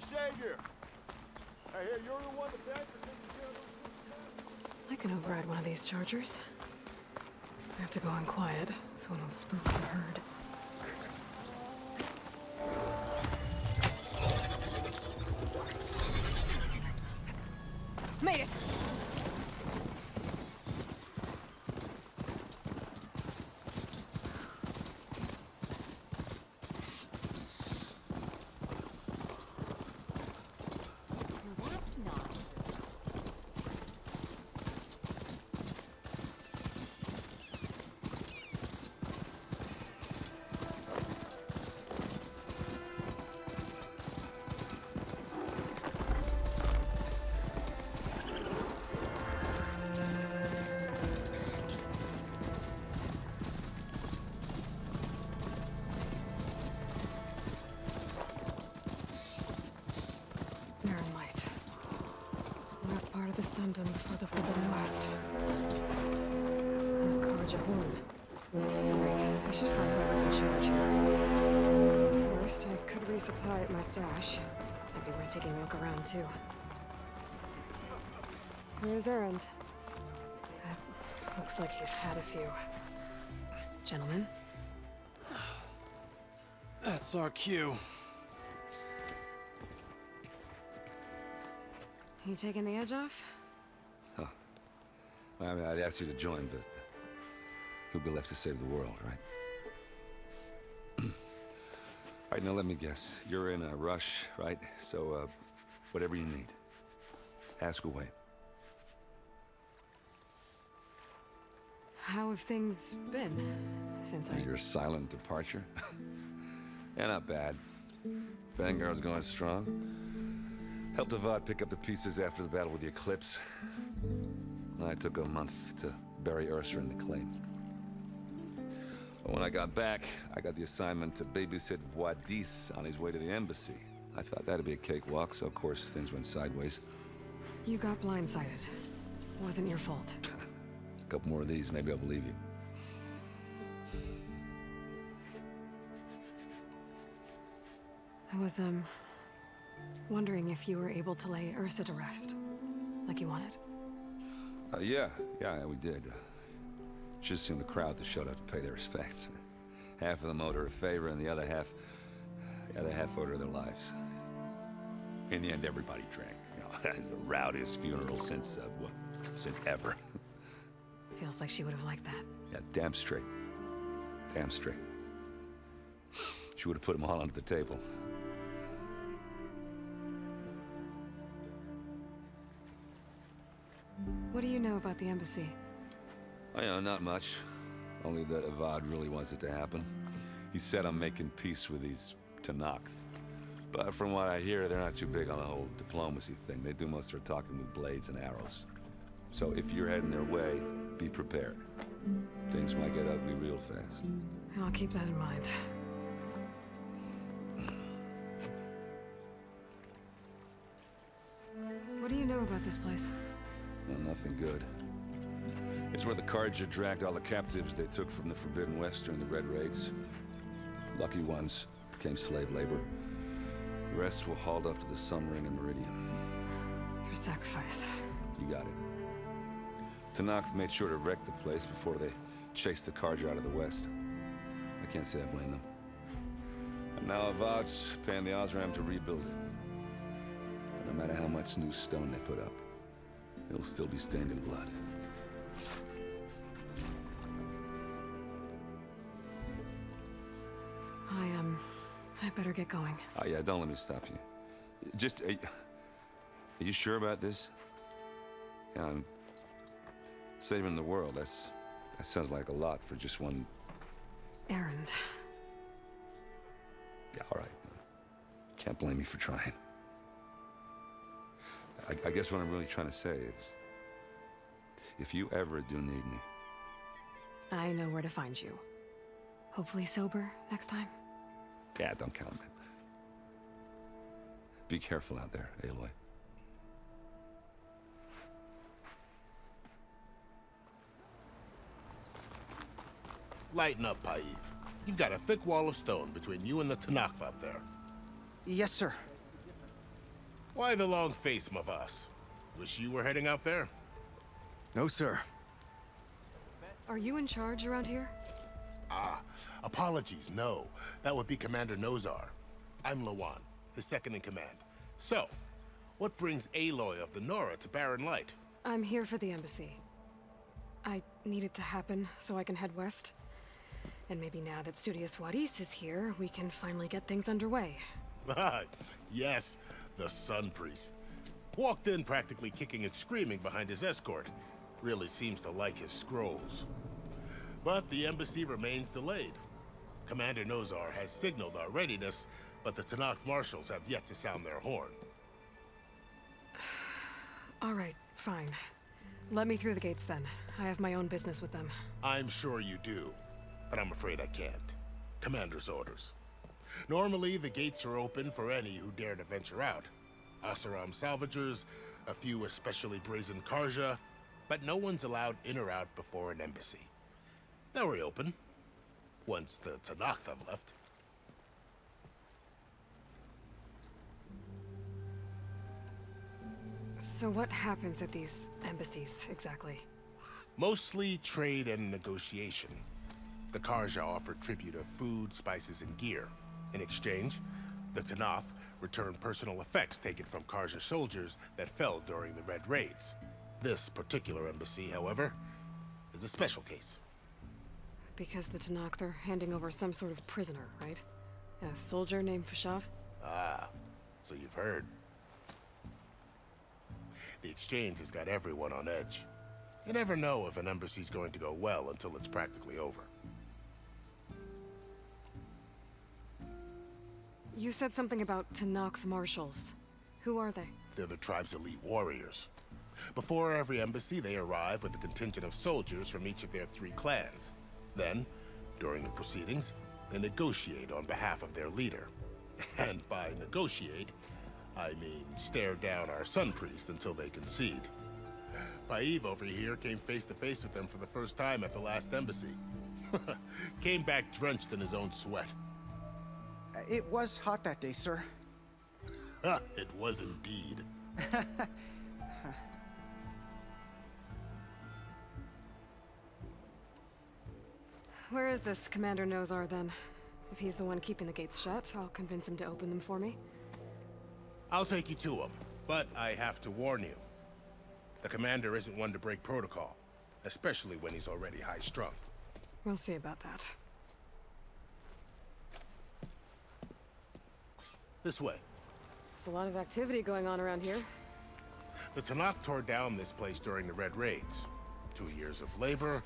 Savior! I hear you're the one to thank for taking care of those... I can override one of these chargers. I have to go in quiet, so I don't spook the herd. Made it! Part of the Sundom before the Forbidden West. Right, I should find whoever's in charge here. First, I could resupply at my stash. Might be worth taking a look around, too. Where's Erend? Looks like he's had a few. Gentlemen? That's our cue. You taking the edge off? Huh. Well, I mean, I'd ask you to join, but who'd be left to save the world, right? All right, now let me guess. You're in a rush, right? So, whatever you need. Ask away. How have things been since Your silent departure? Yeah, not bad. Vanguard's going strong. Helped Avad pick up the pieces after the battle with the Eclipse. I took a month to bury Ursa in the claim. But when I got back, I got the assignment to babysit Wadis on his way to the embassy. I thought that'd be a cakewalk, so of course things went sideways. You got blindsided. Wasn't your fault. A couple more of these, maybe I'll believe you. I was, wondering if you were able to lay Ursa to rest, like you wanted. Yeah, we did. Just seen the crowd that showed up to pay their respects. Half of them owed her a favor, and the other half owed her their lives. In the end, everybody drank. You know, it's the rowdiest funeral since ever. Feels like she would have liked that. Yeah, damn straight. Damn straight. She would have put them all under the table. What do you know about the embassy? Oh, yeah, not much. Only that Avad really wants it to happen. He said I'm making peace with these Tanakh. But from what I hear, they're not too big on the whole diplomacy thing. They do most of their talking with blades and arrows. So if you're heading their way, be prepared. Things might get ugly real fast. I'll keep that in mind. What do you know about this place? Well, nothing good. It's where the Carja dragged all the captives they took from the Forbidden West during the Red Raids. Lucky ones became slave labor. The rest were hauled off to the Sun Ring and Meridian. Your sacrifice. You got it. Tanakh made sure to wreck the place before they chased the Carja out of the West. I can't say I blame them. And now Avad's paying the Osram to rebuild it. And no matter how much new stone they put up, it'll still be stained in blood. I better get going. Oh yeah, don't let me stop you. Just, are you sure about this? Yeah, I'm saving the world. That sounds like a lot for just one... Erend. Yeah, all right. Can't blame me for trying. I guess what I'm really trying to say is, if you ever do need me... I know where to find you. Hopefully sober next time. Yeah, don't count on it. Be careful out there, Aloy. Lighten up, Paiv. You've got a thick wall of stone between you and the Tanakh up there. Yes, sir. Why the long face, Mavas? Wish you were heading out there? No, sir. Are you in charge around here? Apologies, no. That would be Commander Nozar. I'm Lawan, his second in command. So, what brings Aloy of the Nora to Barren Light? I'm here for the embassy. I need it to happen so I can head west. And maybe now that Studious Wadis is here, we can finally get things underway. Yes, the Sun Priest. Walked in practically kicking and screaming behind his escort. Really seems to like his scrolls. But the embassy remains delayed. Commander Nozar has signaled our readiness, but the Tanakh marshals have yet to sound their horn. All right, fine. Let me through the gates then. I have my own business with them. I'm sure you do, but I'm afraid I can't. Commander's orders. Normally, the gates are open for any who dare to venture out. Asaram salvagers, a few especially brazen Karja, but no one's allowed in or out before an embassy. Now we're open, once the Tanakh have left. So what happens at these embassies, exactly? Mostly trade and negotiation. The Karja offer tribute of food, spices, and gear. In exchange, the Tanakh return personal effects taken from Karja soldiers that fell during the Red Raids. This particular embassy, however, is a special case. Because the Tanakh are handing over some sort of prisoner, right? A soldier named Fashav? Ah, so you've heard. The exchange has got everyone on edge. You never know if an embassy's going to go well until it's practically over. You said something about Tanakh marshals. Who are they? They're the tribe's elite warriors. Before every embassy, they arrive with a contingent of soldiers from each of their 3 clans. Then, during the proceedings, they negotiate on behalf of their leader. And by negotiate, I mean stare down our Sun Priest until they concede. Paiv over here came face to face with them for the first time at the last embassy. Came back drenched in his own sweat. It was hot that day, sir. It was indeed. Where is this Commander Nozar, then? If he's the one keeping the gates shut, I'll convince him to open them for me. I'll take you to him, but I have to warn you. The commander isn't one to break protocol, especially when he's already high-strung. We'll see about that. This way. There's a lot of activity going on around here. The Tanakh tore down this place during the Red Raids. 2 years of labor,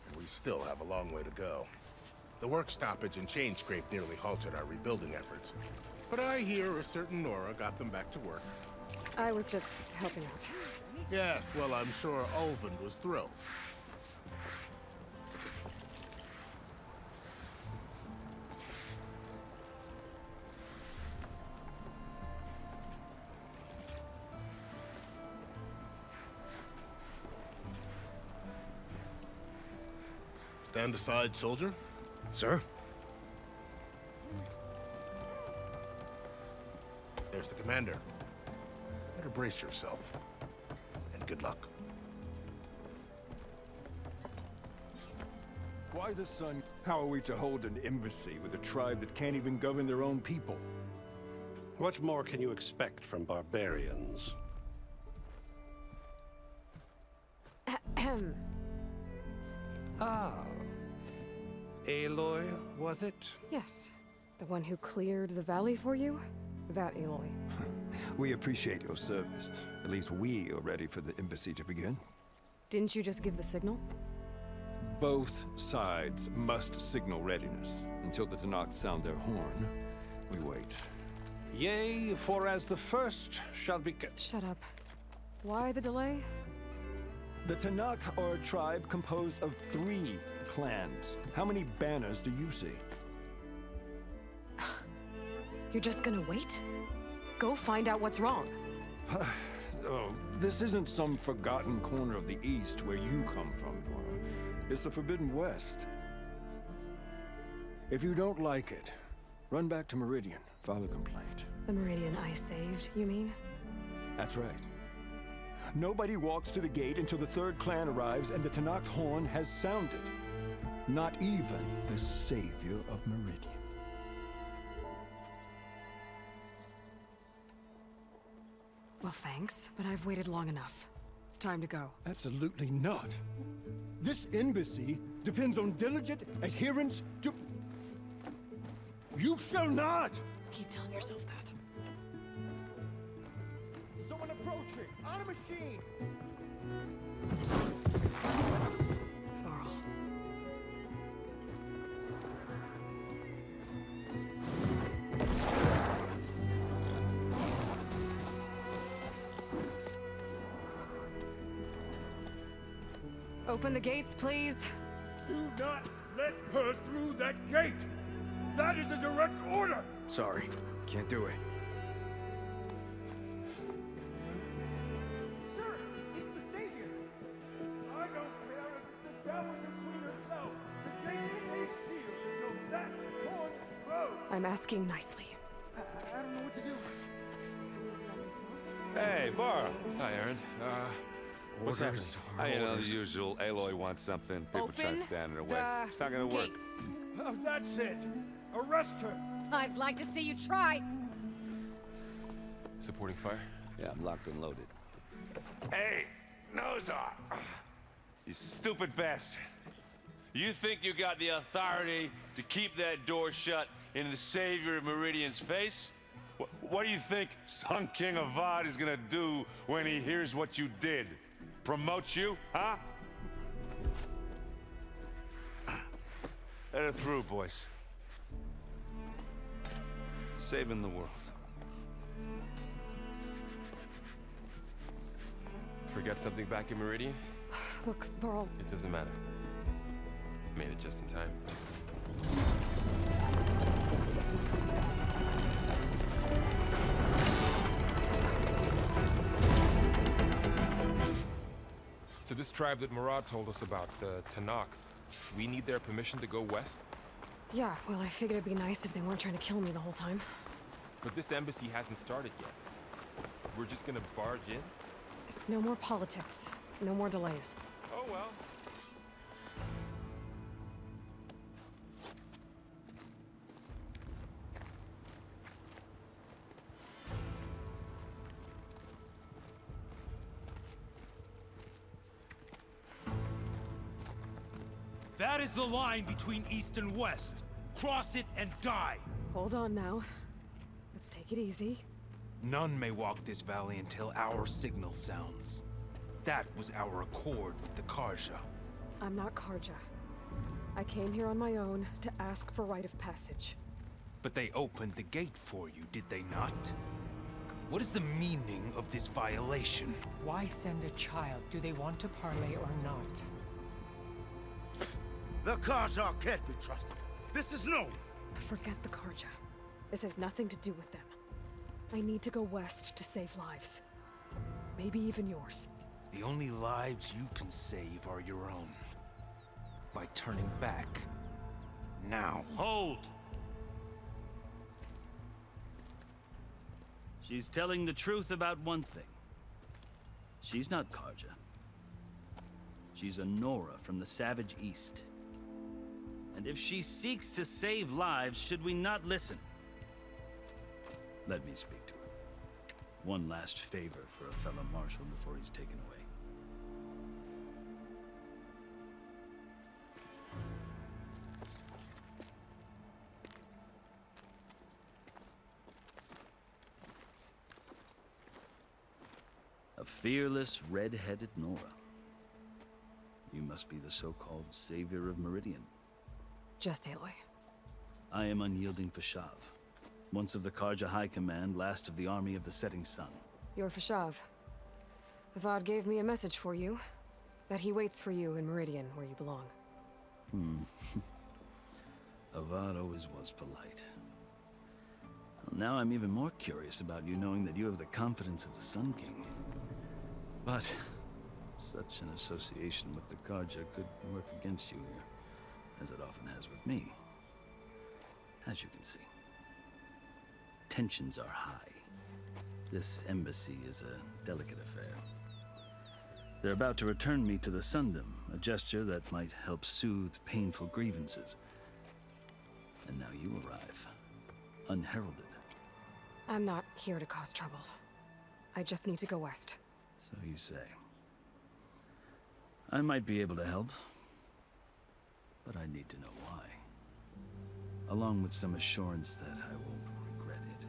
and we still have a long way to go. The work stoppage and chain scrape nearly halted our rebuilding efforts. But I hear a certain Nora got them back to work. I was just helping out. Yes, well, I'm sure Ulvin was thrilled. Stand aside, soldier. Sir? There's the commander. Better brace yourself. And good luck. Why the sun? How are we to hold an embassy with a tribe that can't even govern their own people? What more can you expect from barbarians? Ahem. Ah. Aloy, was it? Yes. The one who cleared the valley for you? That Aloy. We appreciate your service. At least we are ready for the embassy to begin. Didn't you just give the signal? Both sides must signal readiness. Until the Tanakh sound their horn, we wait. Yea, for as the first shall be... Shut up. Why the delay? The Tanakh are a tribe composed of 3 clans. How many banners do you see? You're just gonna wait? Go find out what's wrong. Oh, this isn't some forgotten corner of the East where you come from, Nora. It's the Forbidden West. If you don't like it, run back to Meridian, file a complaint. The Meridian I saved, you mean? That's right. Nobody walks to the gate until the third clan arrives and the Tanakh horn has sounded. Not even the savior of Meridian. Well, thanks, but I've waited long enough. It's time to go. Absolutely not. This embassy depends on diligent adherence to... You shall not! Keep telling yourself that. Someone approaching! On a machine! Varl. Open the gates, please. Do not let her through that gate! That is a direct order! Sorry, can't do it. Sir, it's the savior! I don't care if the devil between herself. The gate is a shield until that horn grows! I'm asking nicely. I don't know what to do. Hey, Varl. Hi, Aaron. What's happening? You know, the usual. Aloy wants something. People try to Open stand in her way. the It's not gonna work. gates. That's it! Arrest her! I'd like to see you try. Supporting fire? Yeah, I'm locked and loaded. Hey, Nozar! You stupid bastard. You think you got the authority to keep that door shut in the savior of Meridian's face? What do you think Sun King Avad is gonna do when he hears what you did? Promote you, huh? Let her through, boys. Saving the world. Forget something back in Meridian? Look, Varl, It doesn't matter. Made it just in time. So this tribe that Murad told us about, the Tanakh, we need their permission to go west? yeah, well, I figured it'd be nice if they weren't trying to kill me the whole time. But this embassy hasn't started yet. We're just gonna barge in? It's no more politics. No more delays. Oh well. That is the line between East and West. Cross it and die. Hold on now. Let's take it easy. None may walk this valley until our signal sounds. That was our accord with the Karja. I'm not Karja. I came here on my own to ask for rite of passage. But they opened the gate for you, did they not? What is the meaning of this violation? Why send a child? Do they want to parley or not? The Karja can't be trusted. This is known. Forget the Karja. This has nothing to do with them. I need to go west to save lives. Maybe even yours. The only lives you can save are your own. By turning back. Now. Hold! She's telling the truth about one thing. She's not Karja. She's a Nora from the Savage East. And if she seeks to save lives, should we not listen? Let me speak to her. One last favor for a fellow marshal before he's taken away. A fearless, red-headed Nora. You must be the so-called savior of Meridian. Just Aloy. I am unyielding Fashav. Once of the Karja High Command, last of the army of the setting sun. You're Fashav. Avad gave me a message for you. That he waits for you in Meridian, where you belong. Avad always was polite. Well, now I'm even more curious about you knowing that you have the confidence of the Sun King. But such an association with the Karja could work against you here, as it often has with me. As you can see, tensions are high. This embassy is a delicate affair. They're about to return me to the Sundom, a gesture that might help soothe painful grievances. And now you arrive, unheralded. I'm not here to cause trouble. I just need to go west. So you say. I might be able to help, but I need to know why. Along with some assurance that I won't regret it.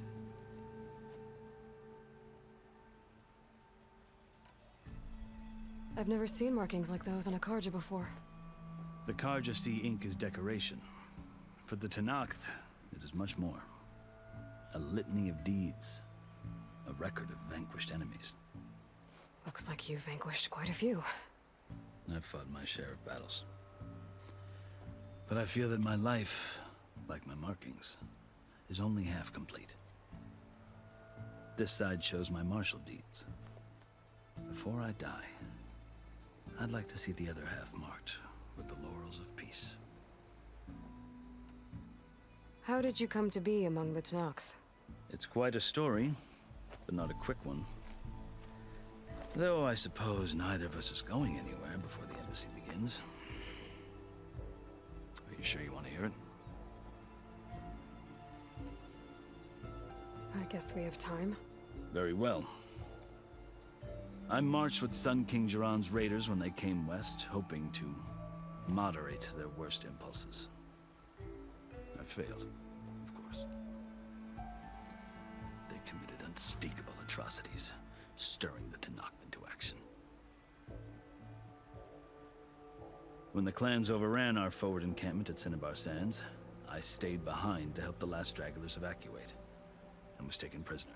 I've never seen markings like those on a Karja before. The Karja see ink as decoration. For the Tenakth, it is much more. A litany of deeds. A record of vanquished enemies. Looks like you've vanquished quite a few. I've fought my share of battles. But I feel that my life, like my markings, is only half complete. This side shows my martial deeds. Before I die, I'd like to see the other half marked with the laurels of peace. How did you come to be among the Tenakth? It's quite a story, but not a quick one. Though I suppose neither of us is going anywhere before the embassy begins. Are you sure you want to hear it? I guess we have time. Very well. I marched with Sun King Jiran's raiders when they came west, hoping to moderate their worst impulses. I failed, of course. They committed unspeakable atrocities, stirring the Tenakth into action. When the clans overran our forward encampment at Cinnabar Sands, I stayed behind to help the last stragglers evacuate, and was taken prisoner.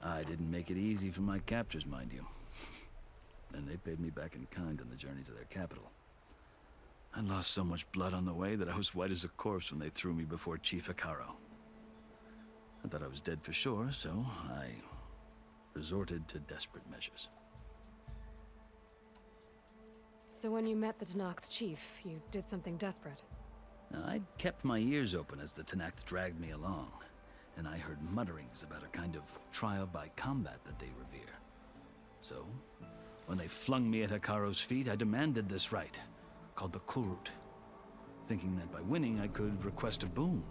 I didn't make it easy for my captors, mind you. And they paid me back in kind on the journey to their capital. I lost so much blood on the way that I was white as a corpse when they threw me before Chief Hikaro. I thought I was dead for sure, so I resorted to desperate measures. So when you met the Tenakth chief, you did something desperate? I'd kept my ears open as the Tenakth dragged me along, and I heard mutterings about a kind of trial by combat that they revere. So, when they flung me at Hikaro's feet, I demanded this right, called the Kulrut, thinking that by winning I could request a boon,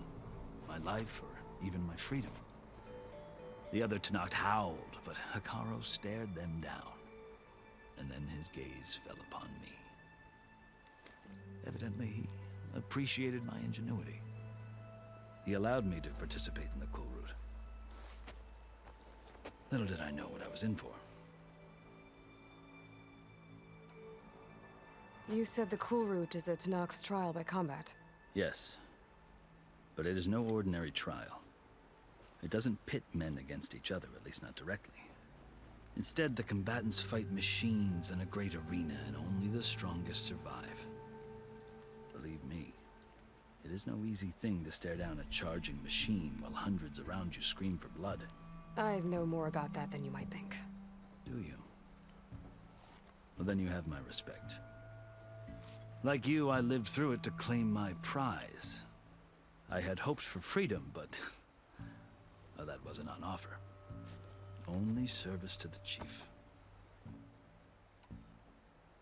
my life or even my freedom. The other Tenakth howled, but Hikaro stared them down, and then his gaze fell upon me. Evidently, he appreciated my ingenuity. He allowed me to participate in the Kulrut. Little did I know what I was in for. You said the Kulrut is a Tenakth trial by combat. Yes, but it is no ordinary trial. It doesn't pit men against each other, at least not directly. Instead, the combatants fight machines in a great arena, and only the strongest survive. Believe me, it is no easy thing to stare down a charging machine while hundreds around you scream for blood. I know more about that than you might think. Do you? Well, then you have my respect. Like you, I lived through it to claim my prize. I had hoped for freedom, but well, that wasn't on offer. Only service to the chief.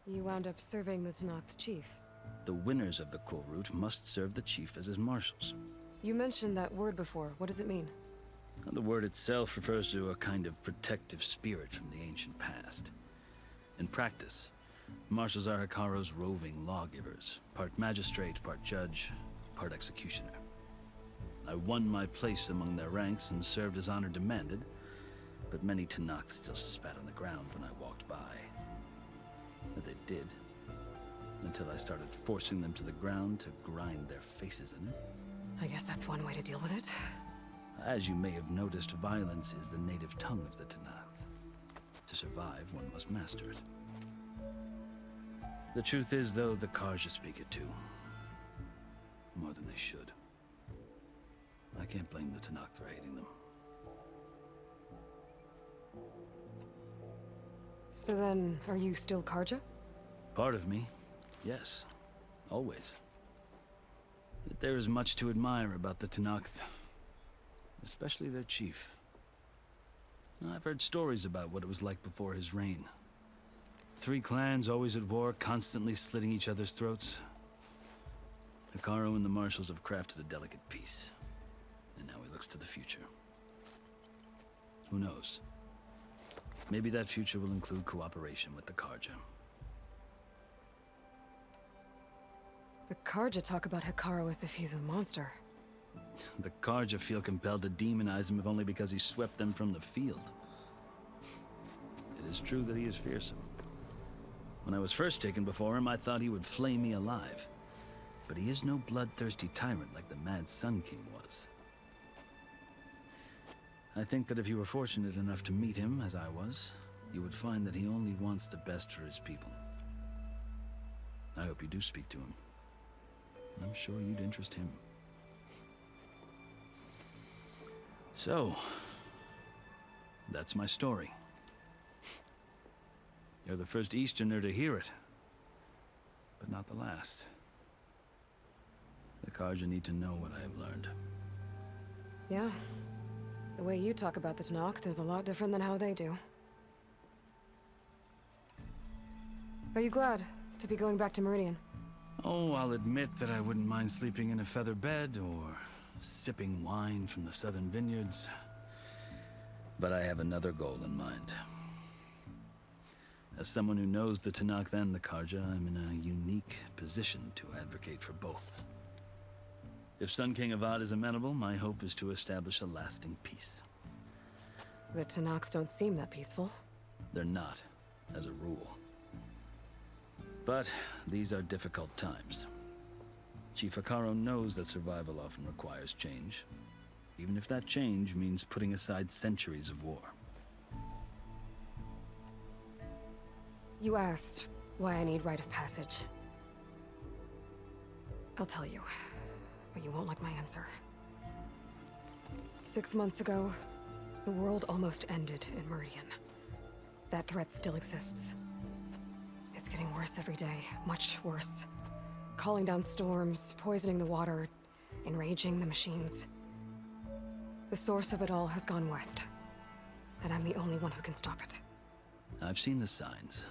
You wound up serving the Tenakth chief. The winners of the Kulrut must serve the chief as his marshals. You mentioned that word before. What does it mean? The word itself refers to a kind of protective spirit from the ancient past. In practice, marshals are Hikaro's roving lawgivers, part magistrate, part judge, part executioner. I won my place among their ranks and served as honor demanded, but many Tenakth still spat on the ground when I walked by. But they did, until I started forcing them to the ground to grind their faces in it. I guess that's one way to deal with it. As you may have noticed, violence is the native tongue of the Tenakth. To survive, one must master it. The truth is, though, the Karja speak it too. More than they should. I can't blame the Tenakth for hating them. So then, are you still Karja? Part of me, yes. Always. Yet there is much to admire about the Tenakth. Especially their chief. I've heard stories about what it was like before his reign. 3 clans always at war, constantly slitting each other's throats. Hekarro and the Marshals have crafted a delicate peace. And now he looks to the future. Who knows? Maybe that future will include cooperation with the Karja. The Karja talk about Hekarro as if he's a monster. The Karja feel compelled to demonize him if only because he swept them from the field. It is true that he is fearsome. When I was first taken before him, I thought he would flay me alive. But he is no bloodthirsty tyrant like the Mad Sun King was. I think that if you were fortunate enough to meet him, as I was, you would find that he only wants the best for his people. I hope you do speak to him. I'm sure you'd interest him. So, that's my story. You're the first Easterner to hear it, but not the last. The Karja need to know what I have learned. Yeah. The way you talk about the Tanakh is a lot different than how they do. Are you glad to be going back to Meridian? Oh, I'll admit that I wouldn't mind sleeping in a feather bed or sipping wine from the southern vineyards. But I have another goal in mind. As someone who knows the Tanakh and the Karja, I'm in a unique position to advocate for both. If Sun King Avad is amenable, my hope is to establish a lasting peace. The Tanakh don't seem that peaceful. They're not, as a rule. But these are difficult times. Chief Hekarro knows that survival often requires change, even if that change means putting aside centuries of war. You asked why I need rite of passage. I'll tell you, but you won't like my answer. 6 months ago, the world almost ended in Meridian. That threat still exists. It's getting worse every day, much worse. Calling down storms, poisoning the water, enraging the machines. The source of it all has gone west, and I'm the only one who can stop it. I've seen the signs.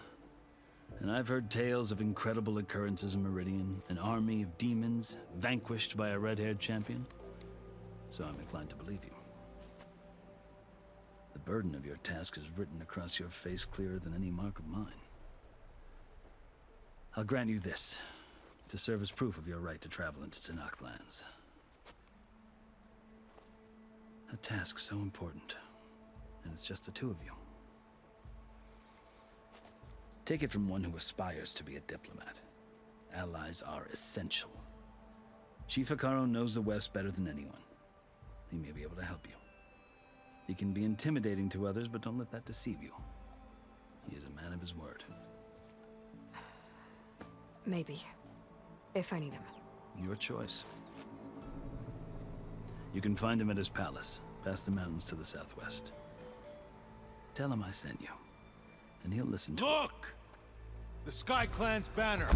And I've heard tales of incredible occurrences in Meridian, an army of demons vanquished by a red-haired champion. So I'm inclined to believe you. The burden of your task is written across your face clearer than any mark of mine. I'll grant you this, to serve as proof of your right to travel into Tanakh lands. A task so important, and it's just the 2 of you. Take it from one who aspires to be a diplomat. Allies are essential. Chief Hekarro knows the West better than anyone. He may be able to help you. He can be intimidating to others, but don't let that deceive you. He is a man of his word. Maybe. If I need him. Your choice. You can find him at his palace, past the mountains to the southwest. Tell him I sent you, and he'll listen to it. Look! The Sky Clan's banner!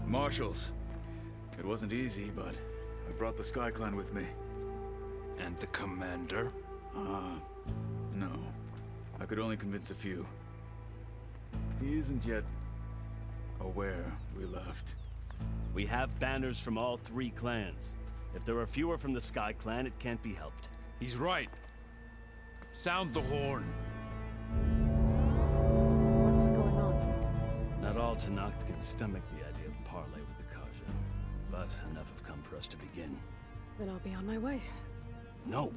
Marshals. It wasn't easy, but I brought the Sky Clan with me. And the commander? No. I could only convince a few. He isn't yet aware we left. We have banners from all 3 clans. If there are fewer from the Sky Clan, it can't be helped. He's right. Sound the horn. What's going on? Not all Tanakh can stomach the idea of parley with the Karja, but enough have come for us to begin. Then I'll be on my way. No.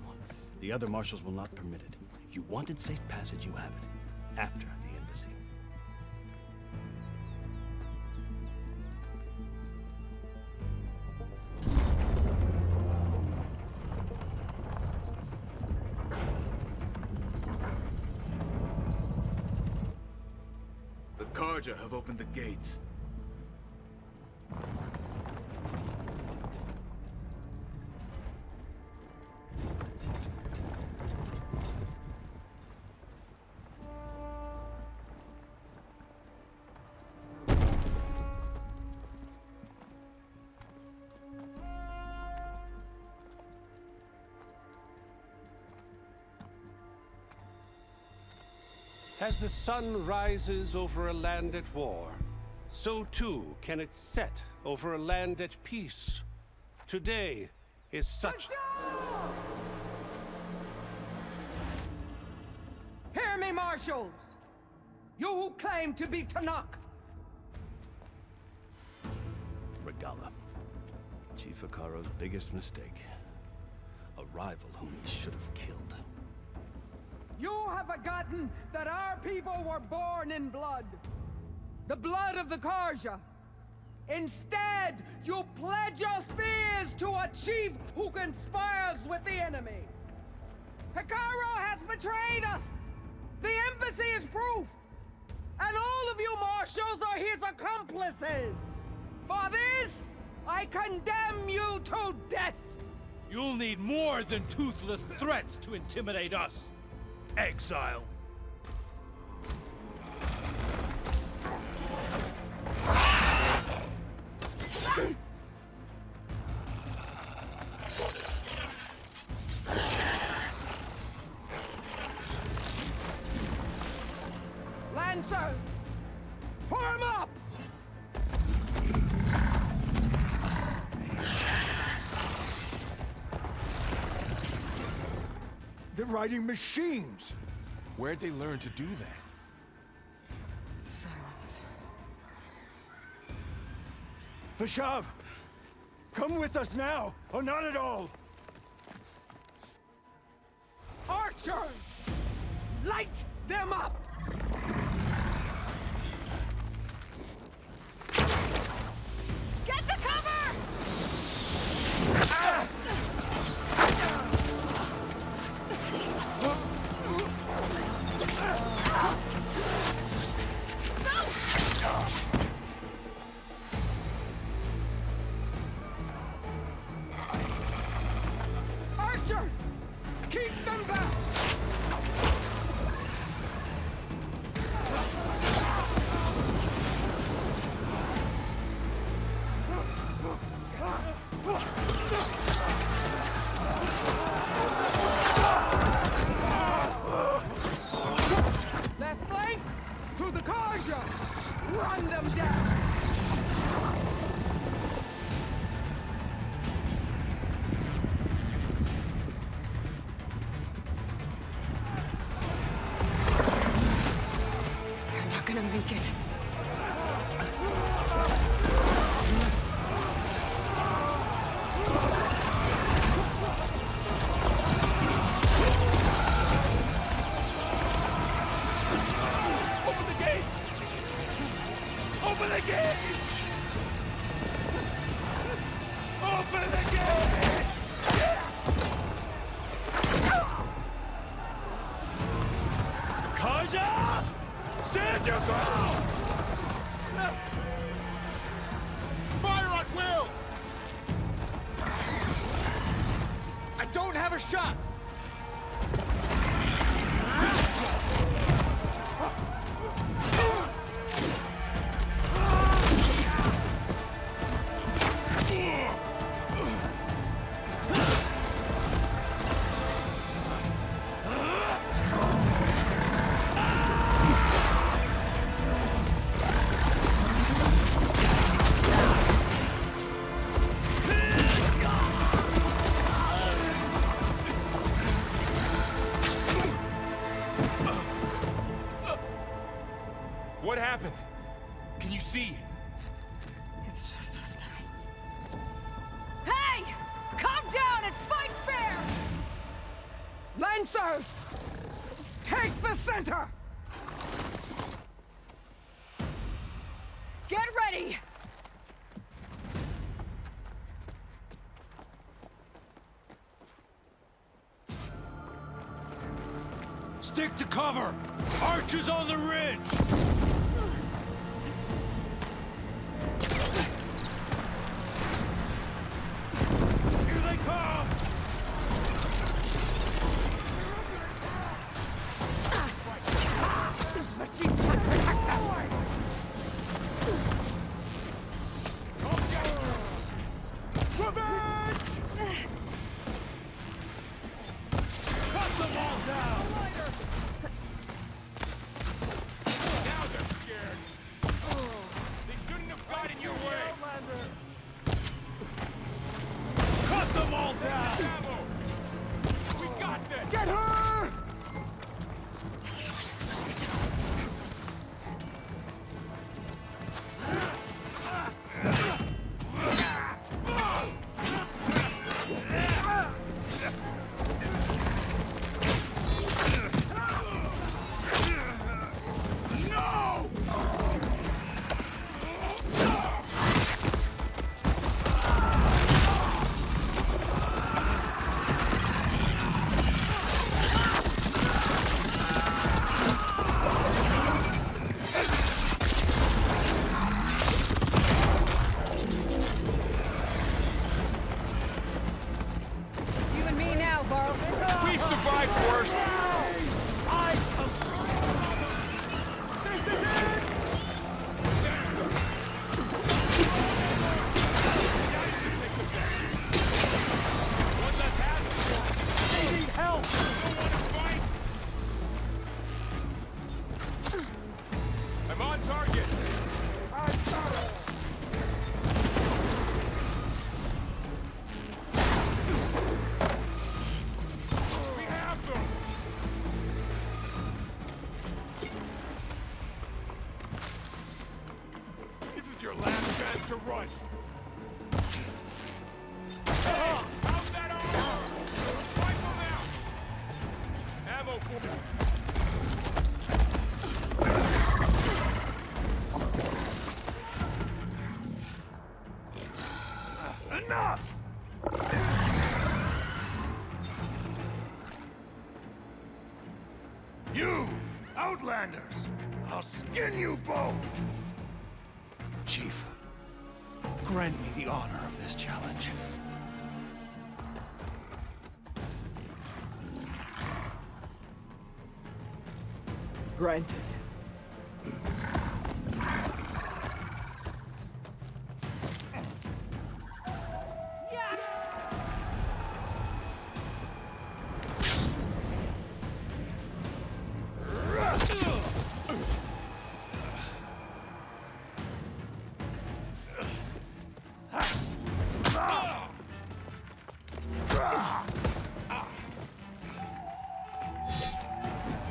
The other marshals will not permit it. You wanted safe passage, you have it. After the embassy. The Karja have opened the gates. As the sun rises over a land at war, so too can it set over a land at peace. Today is such... Hear me, marshals! You who claim to be Tanakh! Regala. Chief Hikaro's biggest mistake. A rival whom he should have killed. You have forgotten that our people were born in blood. The blood of the Karja. Instead, you pledge your spears to a chief who conspires with the enemy. Hikaro has betrayed us! The embassy is proof! And all of you marshals are his accomplices! For this, I condemn you to death! You'll need more than toothless threats to intimidate us, exile. Lancers! Form up! They're riding machines! Where'd they learn to do that? Silence. Vashav! Come with us now, or not at all! Archers! Light them up! Get to cover! Ah! Archers! Keep them back! Left flank! To the Karja! Run them down! They're not gonna make it. Open the gates! Open the gates! Open the gates! Karja! Stand your ground! Fire at will! I don't have a shot! What happened? Can you see? It's just us now. Hey! Calm down and fight fair! Lancers! Take the center! Get ready! Stick to cover! Archers on the ridge! Here they come! Cut them all down! Enough! You, Outlanders! I'll skin you both! Chief, grant me the honor of this challenge. Granted.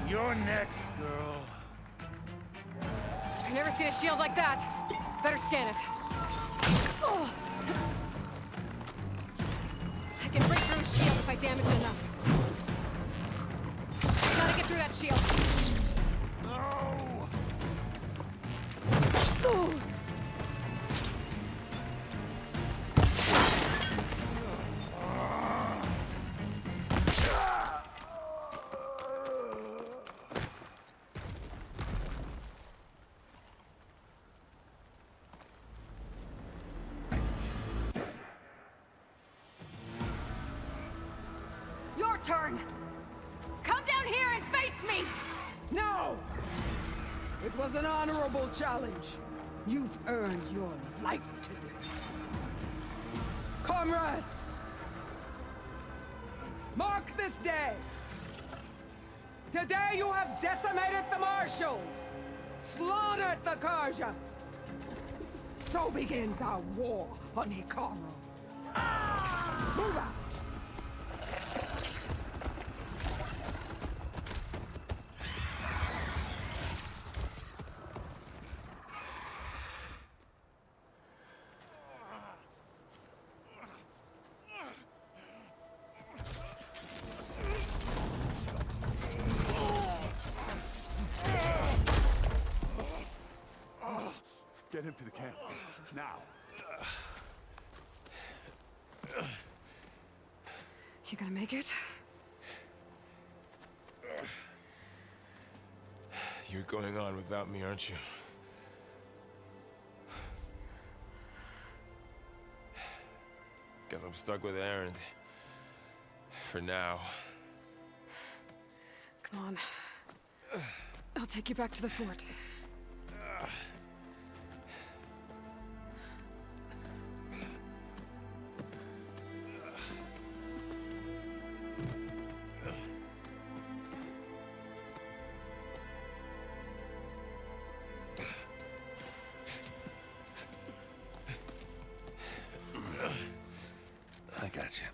You're next, girl. I've never seen a shield like that. Better scan it. Oh. I can break through a shield if I damage it enough. Gotta get through that shield. No! Oh. Your turn! Come down here and face me! No! It was an honorable challenge. You've earned your life today. Comrades! Mark this day! Today you have decimated the Marshals! Slaughtered the Karja! So begins our war on Hikaru. Move out! Get him to the camp. Now. You gonna make it? You're going on without me, aren't you? Guess I'm stuck with Erend. For now. Come on. I'll take you back to the fort. I got you.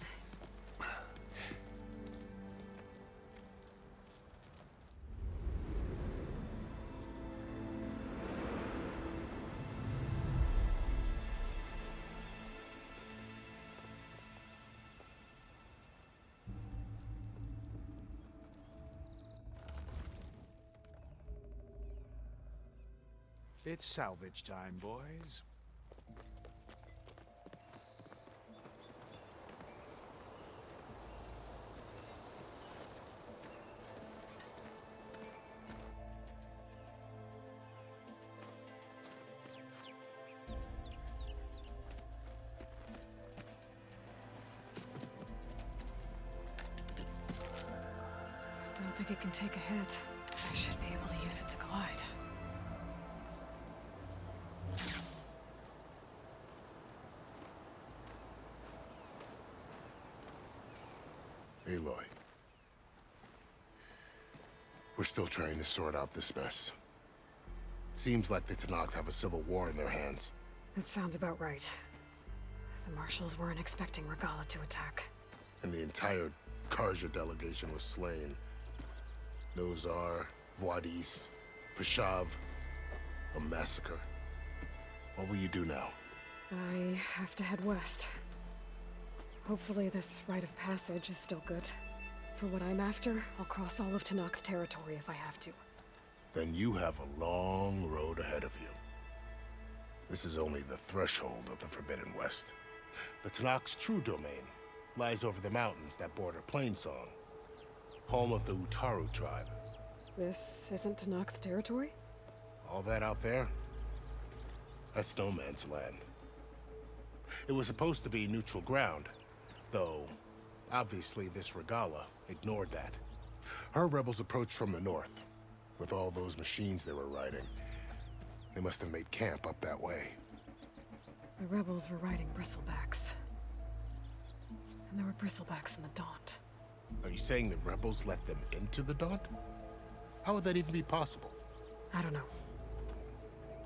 It's salvage time, boys. I don't think it can take a hit. I should be able to use it to glide. Aloy. We're still trying to sort out this mess. Seems like the Tenakth have a civil war in their hands. That sounds about right. The Marshals weren't expecting Regala to attack. And the entire Karja delegation was slain. Nozar, Voidis, Vashav. A massacre. What will you do now? I have to head west. Hopefully this rite of passage is still good. For what I'm after, I'll cross all of Tenakth territory if I have to. Then you have a long road ahead of you. This is only the threshold of the Forbidden West. The Tanakh's true domain lies over the mountains that border Plainsong, home of the Utaru tribe. This isn't Tanakh's territory? All that out there, that's no man's land. It was supposed to be neutral ground, though obviously this Regala ignored that. Her rebels approached from the north, with all those machines they were riding. They must have made camp up that way. The rebels were riding bristlebacks. And there were bristlebacks in the Daunt. Are you saying the rebels let them into the Daunt? How would that even be possible? I don't know.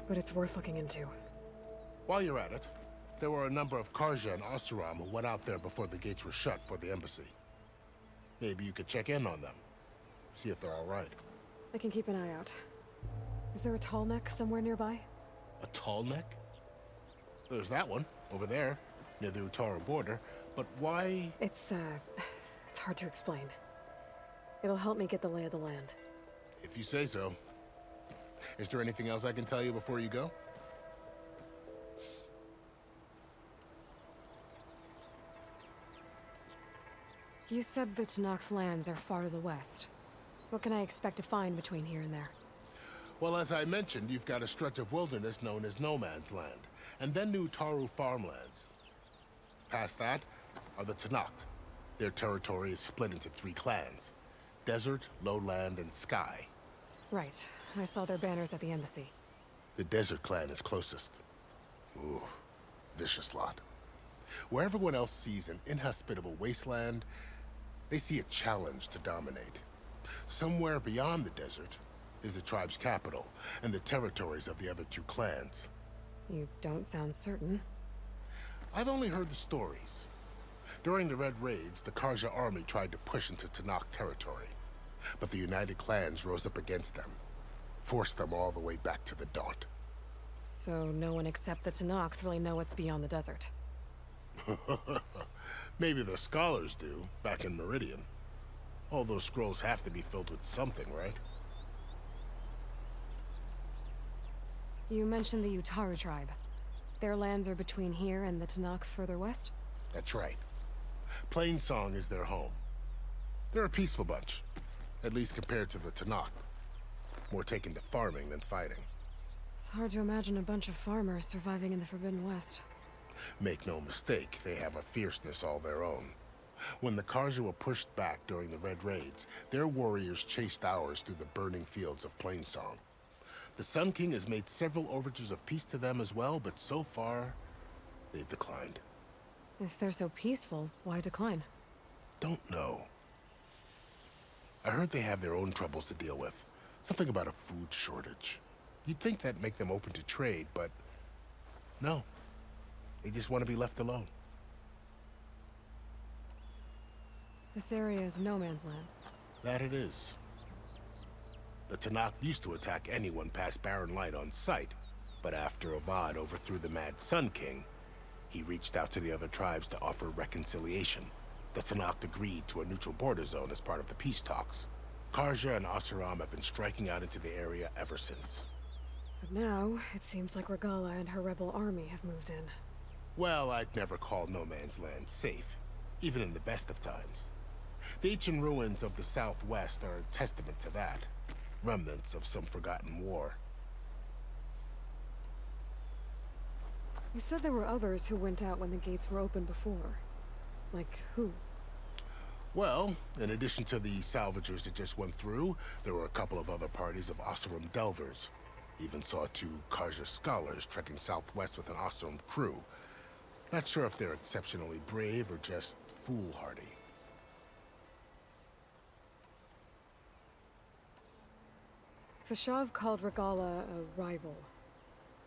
But it's worth looking into. While you're at it, there were a number of Karja and Oseram who went out there before the gates were shut for the embassy. Maybe you could check in on them. See if they're all right. I can keep an eye out. Is there a tall neck somewhere nearby? A tall neck? There's that one, over there, near the Utaru border. But why? It's hard to explain. It'll help me get the lay of the land. If you say so. Is there anything else I can tell you before you go? You said the Tanakh lands are far to the west. What can I expect to find between here and there? Well, as I mentioned, you've got a stretch of wilderness known as No Man's Land, and then New Taru farmlands. Past that are the Tanakh. Their territory is split into 3 clans: Desert, Lowland, and Sky. Right. I saw their banners at the embassy. The Desert clan is closest. Ooh, vicious lot. Where everyone else sees an inhospitable wasteland, they see a challenge to dominate. Somewhere beyond the desert is the tribe's capital and the territories of the other 2 clans. You don't sound certain. I've only heard the stories. During the Red Raids, the Karja army tried to push into Tanakh territory, but the United Clans rose up against them, forced them all the way back to the Daunt. So no one except the Tanakh really know what's beyond the desert. Maybe the scholars do, back in Meridian. All those scrolls have to be filled with something, right? You mentioned the Utaru tribe. Their lands are between here and the Tanakh further west? That's right. Plainsong is their home. They're a peaceful bunch, at least compared to the Tanakh. More taken to farming than fighting. It's hard to imagine a bunch of farmers surviving in the Forbidden West. Make no mistake, they have a fierceness all their own. When the Karja were pushed back during the Red Raids, their warriors chased ours through the burning fields of Plainsong. The Sun King has made several overtures of peace to them as well, but so far, they've declined. If they're so peaceful, why decline? Don't know. I heard they have their own troubles to deal with. Something about a food shortage. You'd think that'd make them open to trade, but no. They just want to be left alone. This area is no man's land. That it is. The Tanakh used to attack anyone past Barren Light on sight, but after Avad overthrew the Mad Sun King, he reached out to the other tribes to offer reconciliation. The Tanakh agreed to a neutral border zone as part of the peace talks. Karja and Oseram have been striking out into the area ever since. But now, it seems like Regala and her rebel army have moved in. Well, I'd never call No Man's Land safe, even in the best of times. The ancient ruins of the Southwest are a testament to that. Remnants of some forgotten war. You said there were others who went out when the gates were open before. Like who? Well, in addition to the salvagers that just went through, there were a couple of other parties of Oseram delvers. Even saw 2 Karja scholars trekking southwest with an Oseram crew. Not sure if they're exceptionally brave or just foolhardy. Fashav called Regala a rival.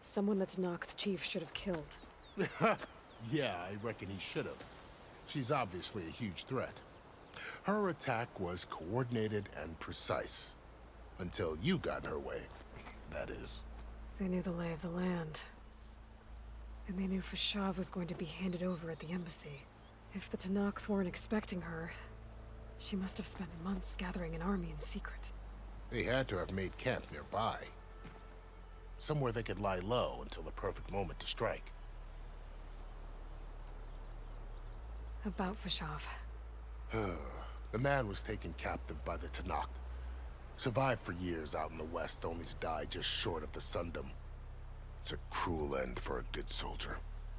Someone that Tanakh chief should have killed. Yeah, I reckon he should have. She's obviously a huge threat. Her attack was coordinated and precise. Until you got in her way, that is. They knew the lay of the land. And they knew Fashav was going to be handed over at the embassy. If the Tanakh weren't expecting her, she must have spent months gathering an army in secret. They had to have made camp nearby. Somewhere they could lie low until the perfect moment to strike. About Vashav. The man was taken captive by the Tanakh. Survived for years out in the west, only to die just short of the Sundom. It's a cruel end for a good soldier.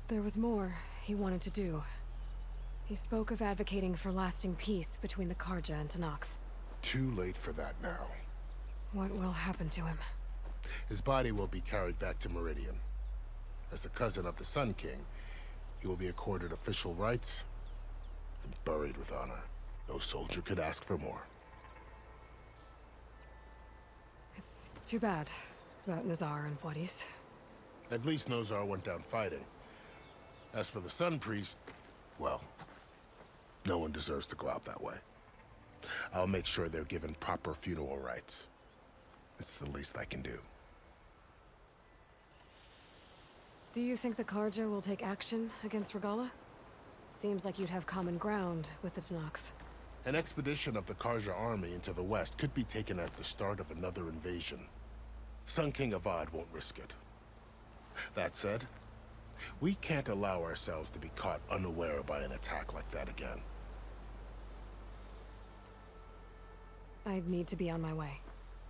There was more he wanted to do. He spoke of advocating for lasting peace between the Karja and Tanakh. Too late for that now. What will happen to him? His body will be carried back to Meridian. As a cousin of the Sun King, he will be accorded official rights and buried with honor. No soldier could ask for more. It's too bad about Nazar and Wadis. At least Nozar went down fighting. As for the Sun Priest, well, no one deserves to go out that way. I'll make sure they're given proper funeral rites. It's the least I can do. Do you think the Karja will take action against Regala? Seems like you'd have common ground with the Tanakh. An expedition of the Karja army into the west could be taken as the start of another invasion. Sun King Avad won't risk it. That said, we can't allow ourselves to be caught unaware by an attack like that again. I'd need to be on my way.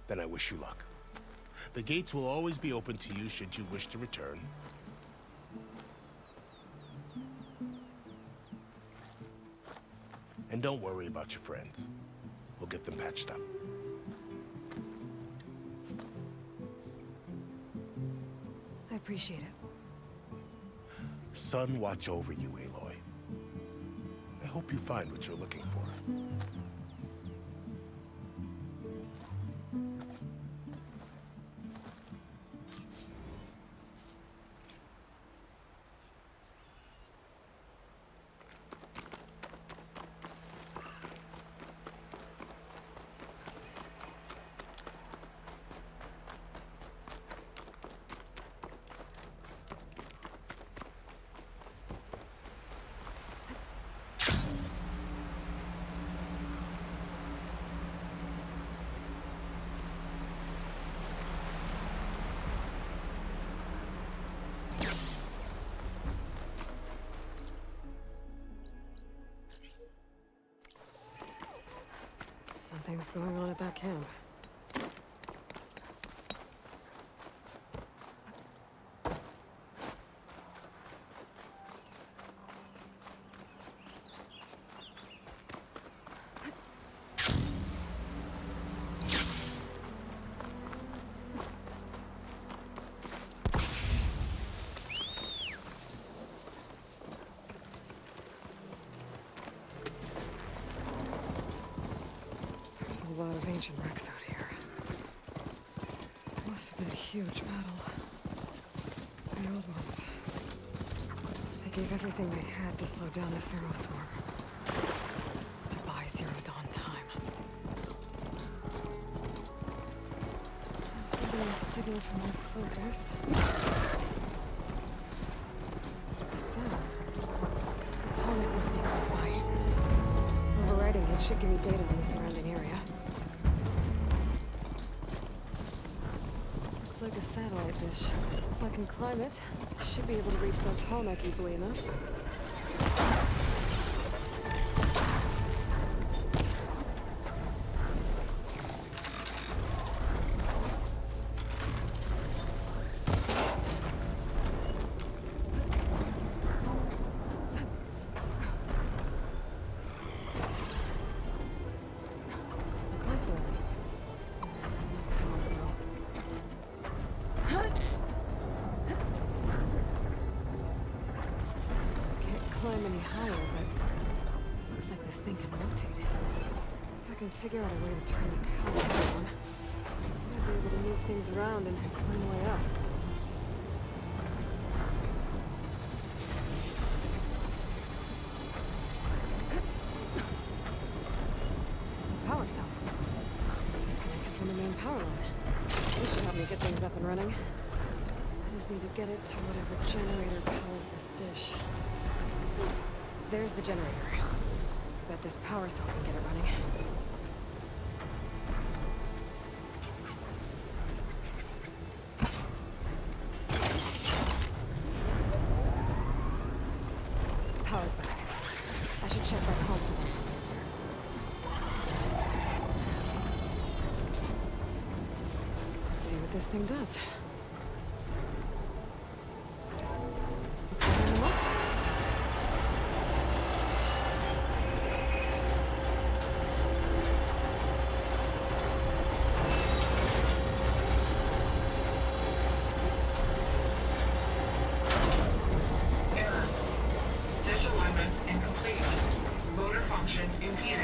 Then I wish you luck. The gates will always be open to you should you wish to return. And don't worry about your friends. We'll get them patched up. I appreciate it. Sun watch over you, Aloy. I hope you find what you're looking for. Something's going on at that camp. A lot of ancient wrecks out here. Must have been a huge battle. The old ones. They gave everything they had to slow down the Pharaoh swarm. To buy Zero Dawn time. I was thinking a signal for more focus. That sound. The tonic must be close by. Overriding it should give me data on the surrounding area. Looks like a satellite dish. If I can climb it, I should be able to reach the tarmac easily enough. Figure out a way to turn the power on. Might be able to move things around and find a way up. Power cell. Disconnected from the main power line. This should help me get things up and running. I just need to get it to whatever generator powers this dish. There's the generator. Bet this power cell can get it running. I should check that console. Let's see what this thing does. Looks like I'm up. Error. Disalignment incomplete. Motor function impeded.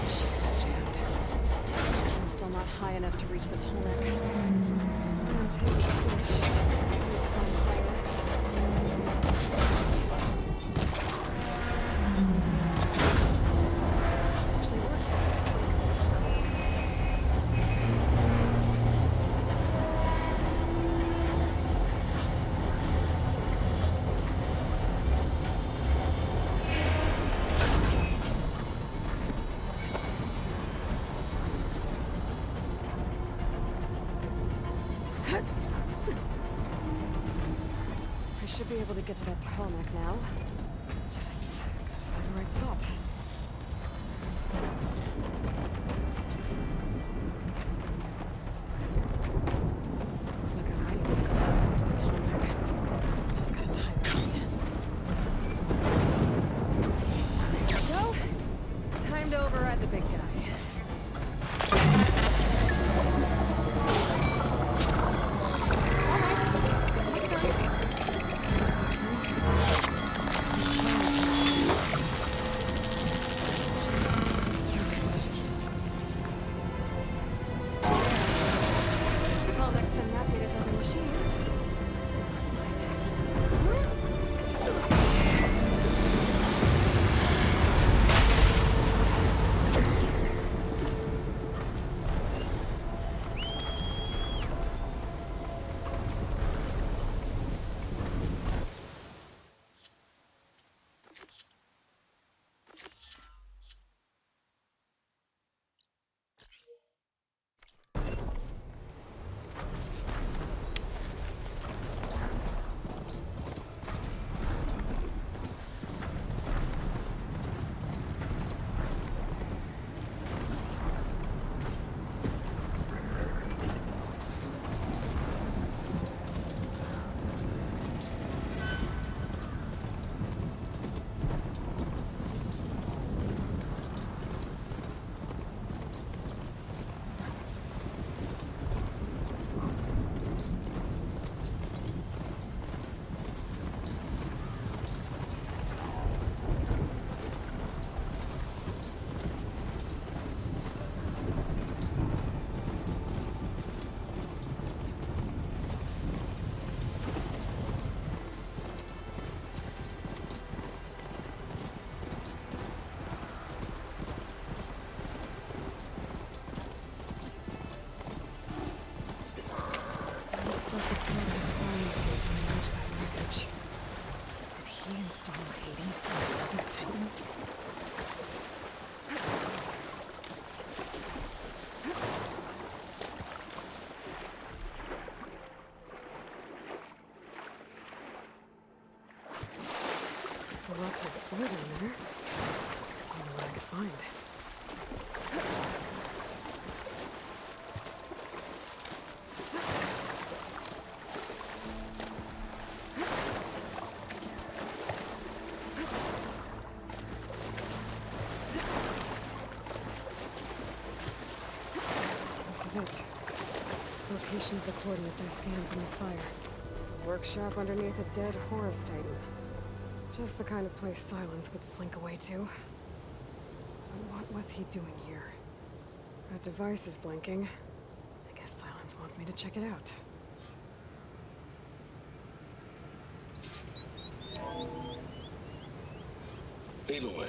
Shit is jammed. I'm still not high enough to reach the tallneck. I'll take the dish. Climb higher. Actually worked. I should be able to get to that tallneck now. Just gotta find the right spot. Looks like I'm ready to go to the tallneck. Just gotta time it. There we go. Time to override the big guy. Looks like the planet science gate managed that wreckage. Did he install Hades on the other Titan? It's a lot to explore down there. I wonder what I could find. This is it. Location of the coordinates I scanned from this fire. Workshop underneath a dead Horus Titan. Just the kind of place Silence would slink away to. But what was he doing here? That device is blinking. I guess Silence wants me to check it out. Aloy,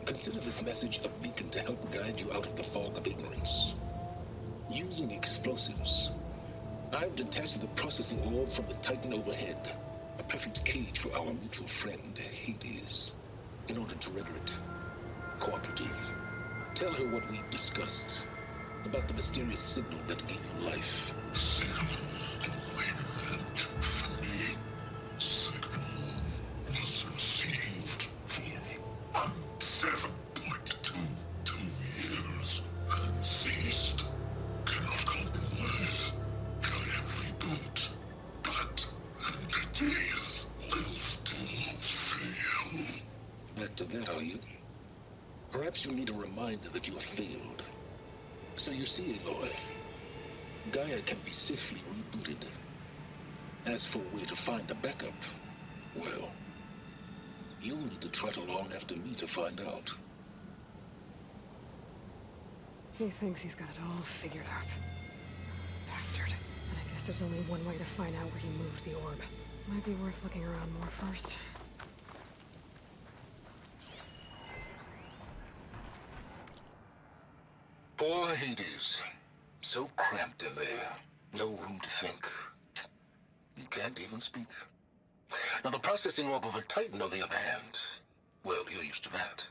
consider this message a beacon to help guide you out of the fog of ignorance. Using explosives I've detached the processing orb from the Titan overhead. A perfect cage for our mutual friend, Hades. In order to render it cooperative. Tell her what we've discussed. About the mysterious signal that gave you life. Back to that, are you? Perhaps you need a reminder that you have failed. So you see, Aloy, Gaia can be safely rebooted. As for where to find a backup, well, you'll need to trot along after me to find out. He thinks he's got it all figured out. Bastard. And I guess there's only one way to find out where he moved the orb. Might be worth looking around more first. Poor Hades. So cramped in there. No room to think. You can't even speak. Now the processing orb of a Titan, on the other hand, well, you're used to that.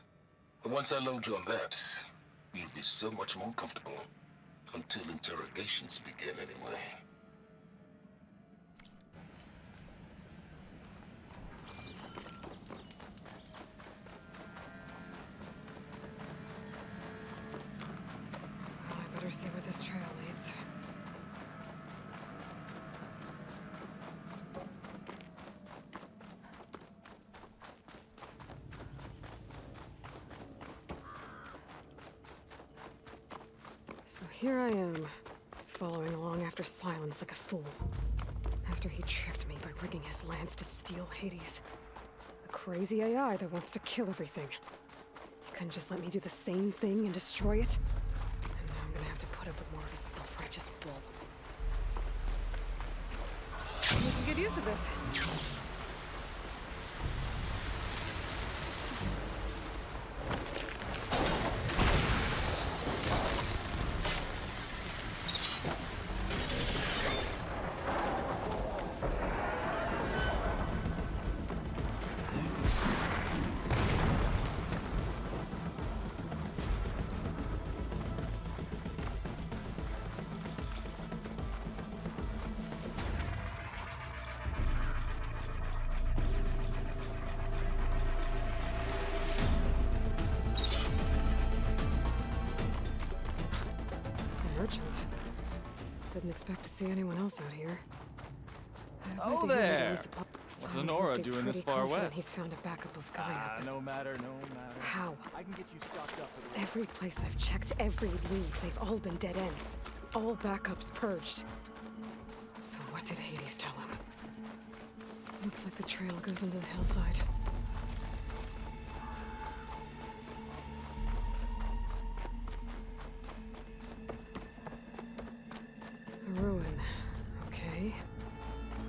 But once I load you on that, you'll be so much more comfortable. Until interrogations begin, anyway. Well, I better see where this trail leads. So here I am, following along after Silence like a fool. After he tricked me by rigging his lance to steal Hades. A crazy AI that wants to kill everything. He couldn't just let me do the same thing and destroy it? And now I'm gonna have to put up with more of his self-righteous bull. We can get use of this. Merchant. Didn't expect to see anyone else out here. Oh, there! What's Honora doing this far west? He's found a backup of Gaia. No matter. How? I can get you stocked up for the Every place I've checked, every lead, they've all been dead ends. All backups purged. So what did Hades tell him? Looks like the trail goes into the hillside. A ruin. Okay.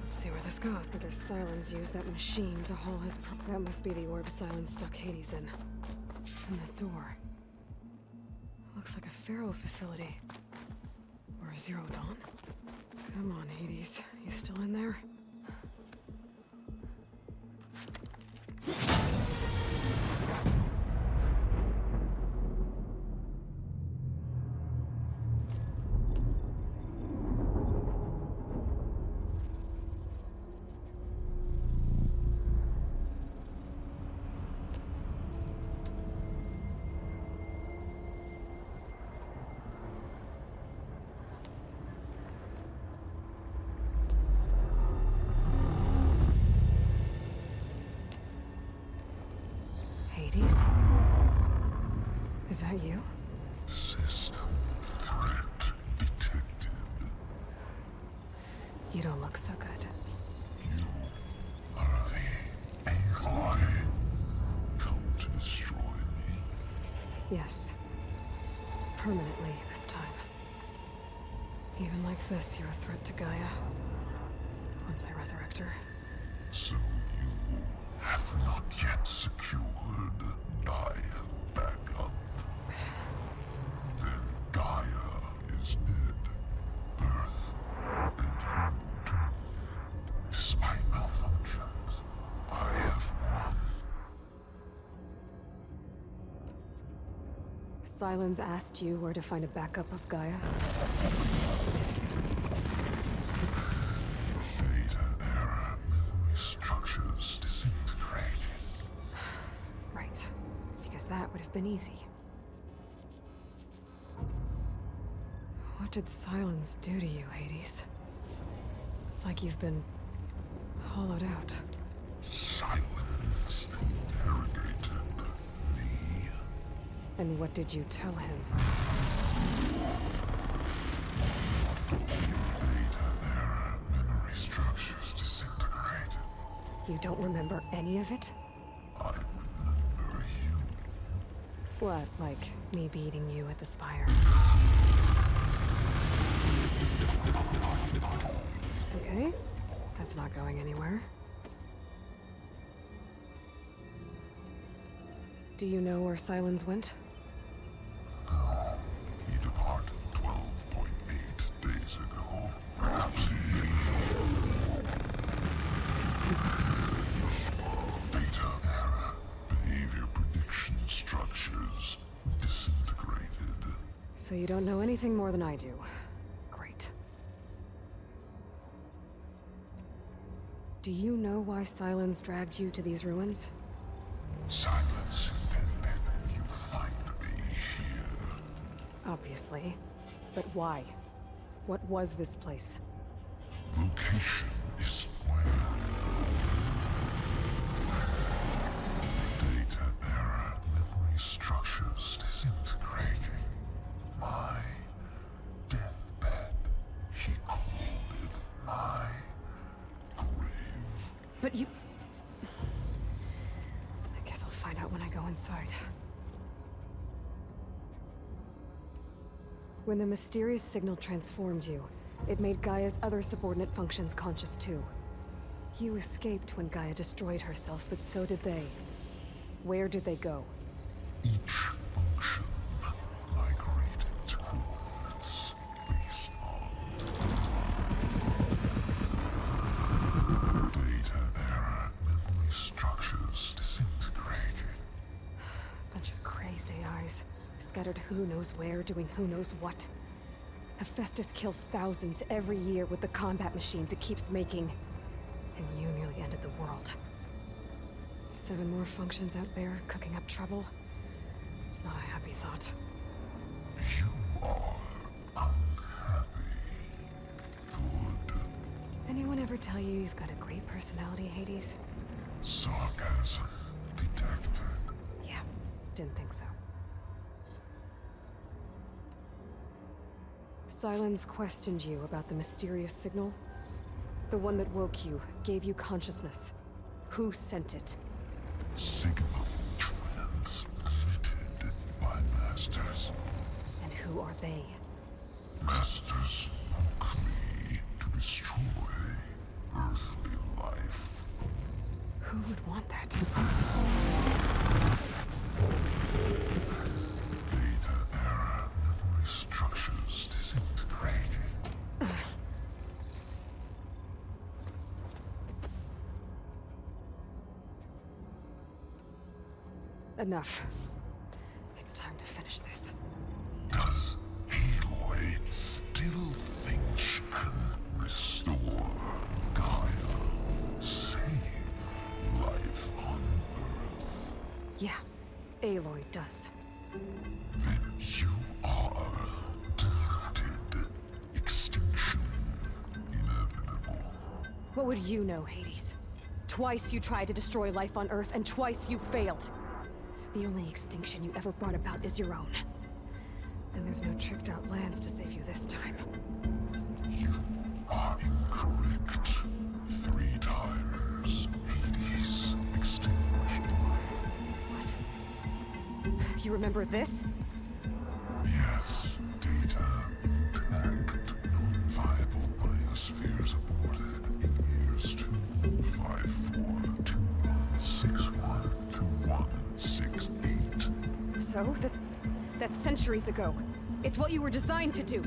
Let's see where this goes. Because Silence used that machine to haul his that must be the orb Silence stuck Hades in. And that door. Looks like a Pharaoh facility. Or a Zero Dawn. Come on, Hades. You still in there? Hades? Is that you? System threat detected. You don't look so good. You are the AI come to destroy me. Yes. Permanently this time. Even like this, you're a threat to Gaia. Once I resurrect her. So you have not yet secured Gaia backup. Then Gaia is dead. Earth and Silence asked you where to find a backup of Gaia? Data error. Memory structures disintegrated. Right. Because that would have been easy. What did Silence do to you, Hades? It's like you've been hollowed out. Silence interrogated me. And what did you tell him? Data error. Memory structures disintegrated. You don't remember any of it? I remember you. What, like me beating you at the Spire? Okay, that's not going anywhere. Do you know where Silence went? No. He departed 12.8 days ago. Perhaps he... Data error. Behavior prediction structures disintegrated. So you don't know anything more than I do. Great. Do you know why Silence dragged you to these ruins? Silence intended you find me here. Obviously. But why? What was this place? Location is square. Data error. Memory structures disintegrating. My deathbed. He called it my grave. But you... I guess I'll find out when I go inside. When the mysterious signal transformed you, it made Gaia's other subordinate functions conscious too. You escaped when Gaia destroyed herself, but so did they. Where did they go? Each function migrated to coordinates based on data error. Memory structures disintegrated. Bunch of crazed AIs, scattered who knows where, doing who knows what. Hephaestus kills thousands every year with the combat machines it keeps making. And you nearly ended the world. 7 more functions out there, cooking up trouble. It's not a happy thought. You are unhappy. Good. Anyone ever tell you you've got a great personality, Hades? Sarcasm detected. Yeah, didn't think so. Silence questioned you about the mysterious signal. The one that woke you, gave you consciousness. Who sent it? Signal transmitted by masters. And who are they? Masters woke me to destroy earthly life. Who would want that? Data error. Memory structures disintegrated. Enough. It's time to finish this. Does Aloy still think she can restore Gaia? Save life on Earth? Yeah, Aloy does. Then you are deluded. Extinction inevitable. What would you know, Hades? Twice you tried to destroy life on Earth, and twice you failed. The only extinction you ever brought about is your own. And there's no tricked-out lands to save you this time. You are incorrect. 3 times. Hades extinguished life. What? You remember this? Yes. Data intact. Non-viable biospheres aborted in years 254, 2161, 2168. So, that's centuries ago. It's what you were designed to do.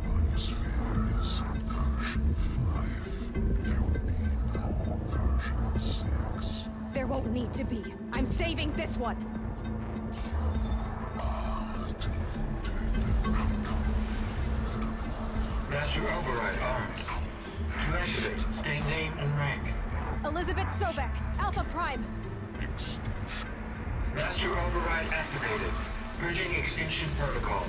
Biosphere is version 5. There will be no version 6. There won't need to be. I'm saving this one. I Master override armed. To activate, state name and rank. Elizabeth Sobek, Alpha Prime. Master override activated. Bridging extinction protocol.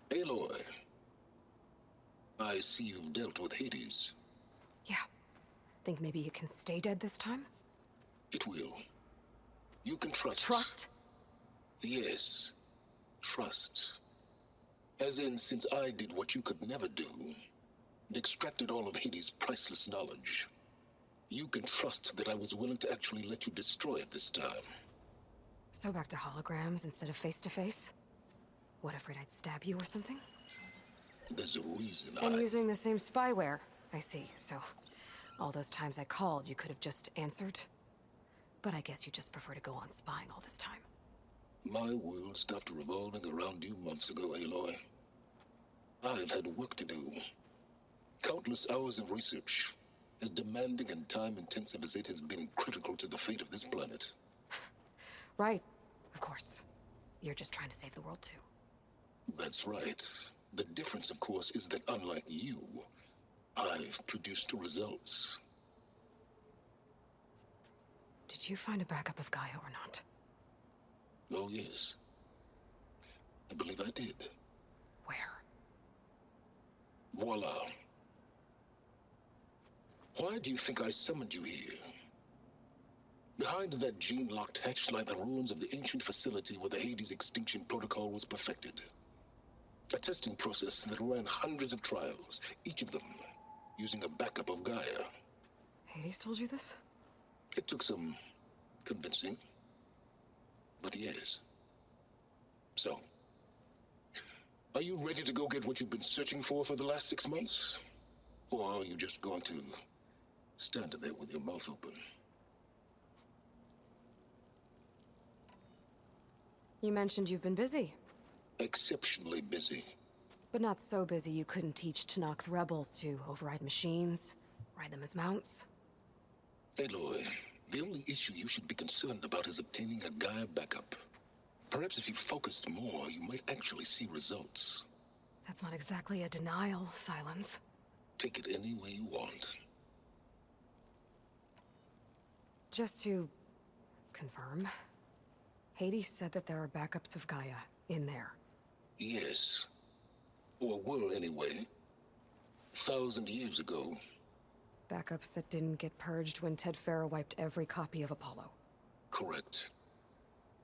Aloy, I see you've dealt with Hades. Yeah. Think maybe you can stay dead this time? It will. You can trust. Trust? Yes. Trust. As in, since I did what you could never do, and extracted all of Hades' priceless knowledge, you can trust that I was willing to actually let you destroy it this time. So back to holograms instead of face-to-face? What, afraid I'd stab you or something? There's a reason And using the same spyware. I see, so all those times I called, you could have just answered? But I guess you just prefer to go on spying all this time. My world stopped revolving around you months ago, Aloy. I've had work to do. Countless hours of research, as demanding and time-intensive as it has been critical to the fate of this planet. Right, of course. You're just trying to save the world, too. That's right. The difference, of course, is that unlike you, I've produced results. Did you find a backup of Gaia or not? Oh, yes. I believe I did. Where? Voila. Why do you think I summoned you here? Behind that gene-locked hatch lie the ruins of the ancient facility where the Hades extinction protocol was perfected. A testing process that ran hundreds of trials, each of them using a backup of Gaia. Hades told you this? It took some convincing, but yes. So, are you ready to go get what you've been searching for the last 6 months? Or are you just going to stand there with your mouth open? You mentioned you've been busy. Exceptionally busy. But not so busy you couldn't teach Tanakh rebels to override machines, ride them as mounts. Aloy, the only issue you should be concerned about is obtaining a Gaia backup. Perhaps if you focused more, you might actually see results. That's not exactly a denial, Silence. Take it any way you want. Just to confirm, Hades said that there are backups of Gaia in there. Yes. Or were anyway. 1,000 years ago. Backups that didn't get purged when Ted Farrow wiped every copy of Apollo. Correct.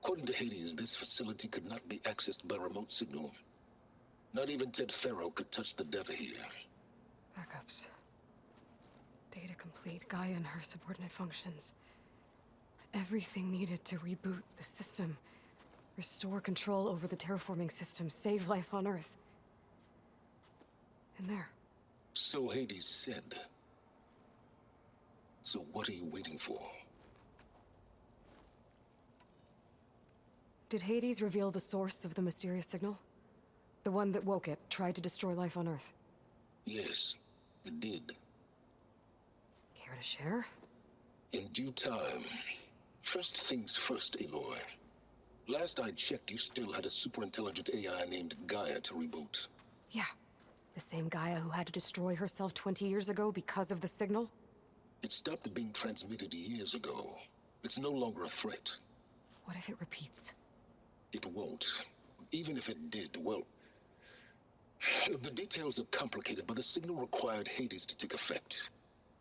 According to Hades, this facility could not be accessed by remote signal. Not even Ted Farrow could touch the data here. Backups. Data complete, Gaia and her subordinate functions. Everything needed to reboot the system. Restore control over the terraforming system, save life on Earth. And there. So Hades said. So what are you waiting for? Did Hades reveal the source of the mysterious signal? The one that woke it, tried to destroy life on Earth? Yes, it did. Care to share? In due time. First things first, Aloy. Last I checked, you still had a superintelligent AI named Gaia to reboot. Yeah. The same Gaia who had to destroy herself 20 years ago because of the signal? It stopped being transmitted years ago. It's no longer a threat. What if it repeats? It won't. Even if it did, well... The details are complicated, but the signal required Hades to take effect.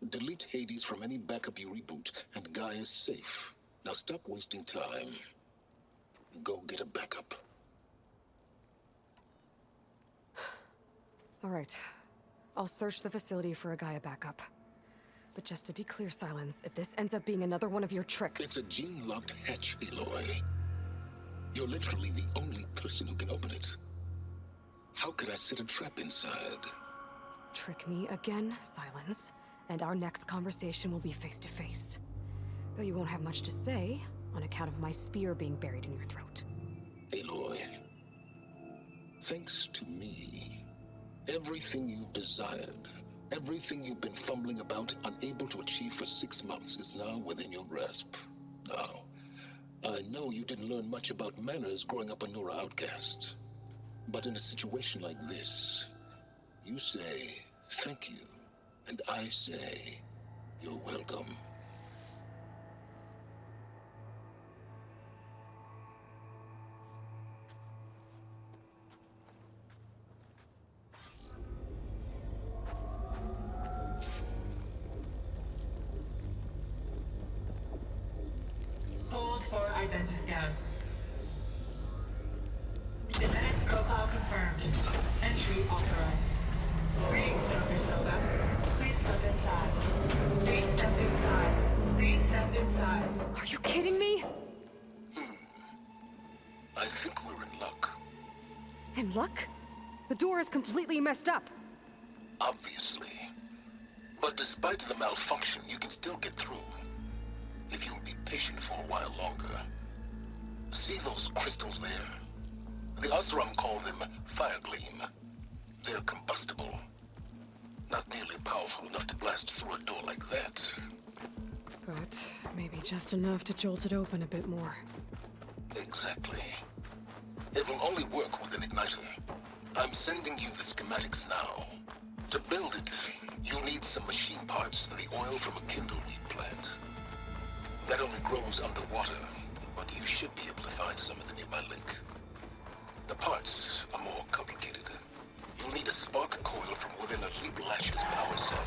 Delete Hades from any backup you reboot, and Gaia's safe. Now stop wasting time. Go get a backup. All right. I'll search the facility for a Gaia backup. But just to be clear, Silence, if this ends up being another one of your tricks... It's a gene-locked hatch, Aloy. You're literally the only person who can open it. How could I set a trap inside? Trick me again, Silence, and our next conversation will be face to face. Though you won't have much to say, on account of my spear being buried in your throat. Aloy, thanks to me, everything you desired, everything you've been fumbling about, unable to achieve for 6 months, is now within your grasp. Now, I know you didn't learn much about manners growing up a Nora outcast. But in a situation like this, you say thank you, and I say you're welcome. Hold for identiscan. Genetic profile confirmed. Entry authorized. Greetings, Dr. Soba. Please step inside. Please step inside. Please step inside. Are you kidding me? I think we're in luck. In luck? The door is completely messed up. Obviously. But despite the malfunction, you can still get through. If you'll be patient for a while longer. See those crystals there? The Osram call them fire gleam. They're combustible. Not nearly powerful enough to blast through a door like that. But maybe just enough to jolt it open a bit more. Exactly. It will only work with an igniter. I'm sending you the schematics now. To build it, you'll need some machine parts and the oil from a kindleweed plant. That only grows underwater, but you should be able to find some in the nearby lake. The parts are more complicated. You'll need a spark coil from within a Leap Lash's power cell.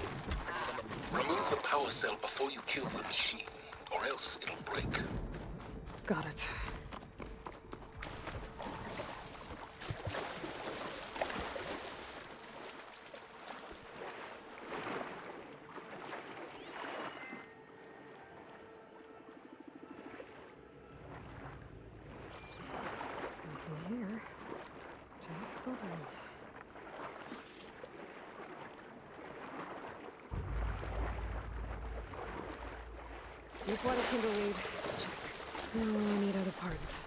Remove the power cell before you kill the machine, or else it'll break. Got it. Nothing here. Just bubbles. Deep water kindleweed. Check. Now I need other parts.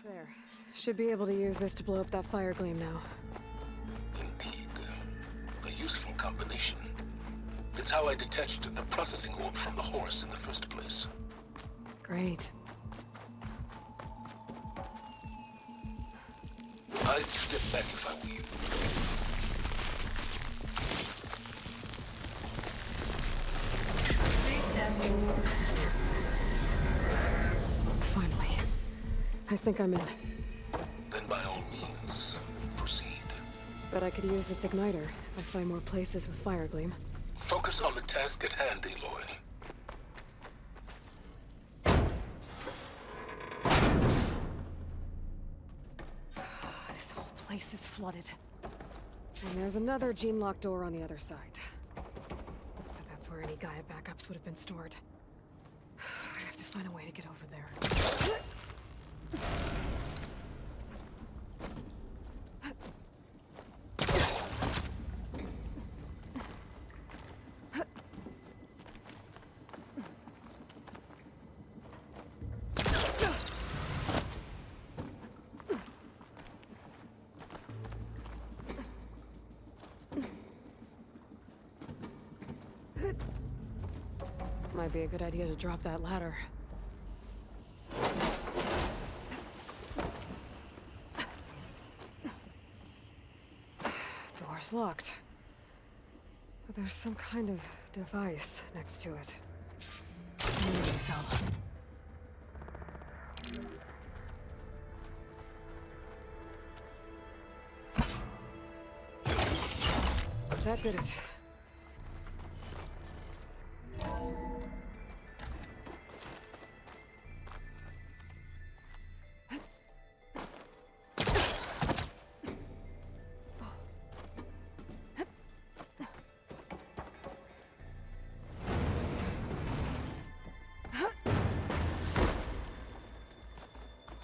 There. Should be able to use this to blow up that fire gleam now. Indeed. A useful combination. It's how I detached the processing orb from the horse in the first place. Great. I'd step back if I were you. Finally. I think I'm in. Then by all means, proceed. Bet I could use this igniter if I find more places with fire gleam. Focus on the task at hand, Aloy. This whole place is flooded. And there's another gene-locked door on the other side. But that's where any Gaia backups would have been stored. I have to find a way to get over there. Might be a good idea to drop that ladder. Door's locked. But there's some kind of device next to it. Maybe so. That did it.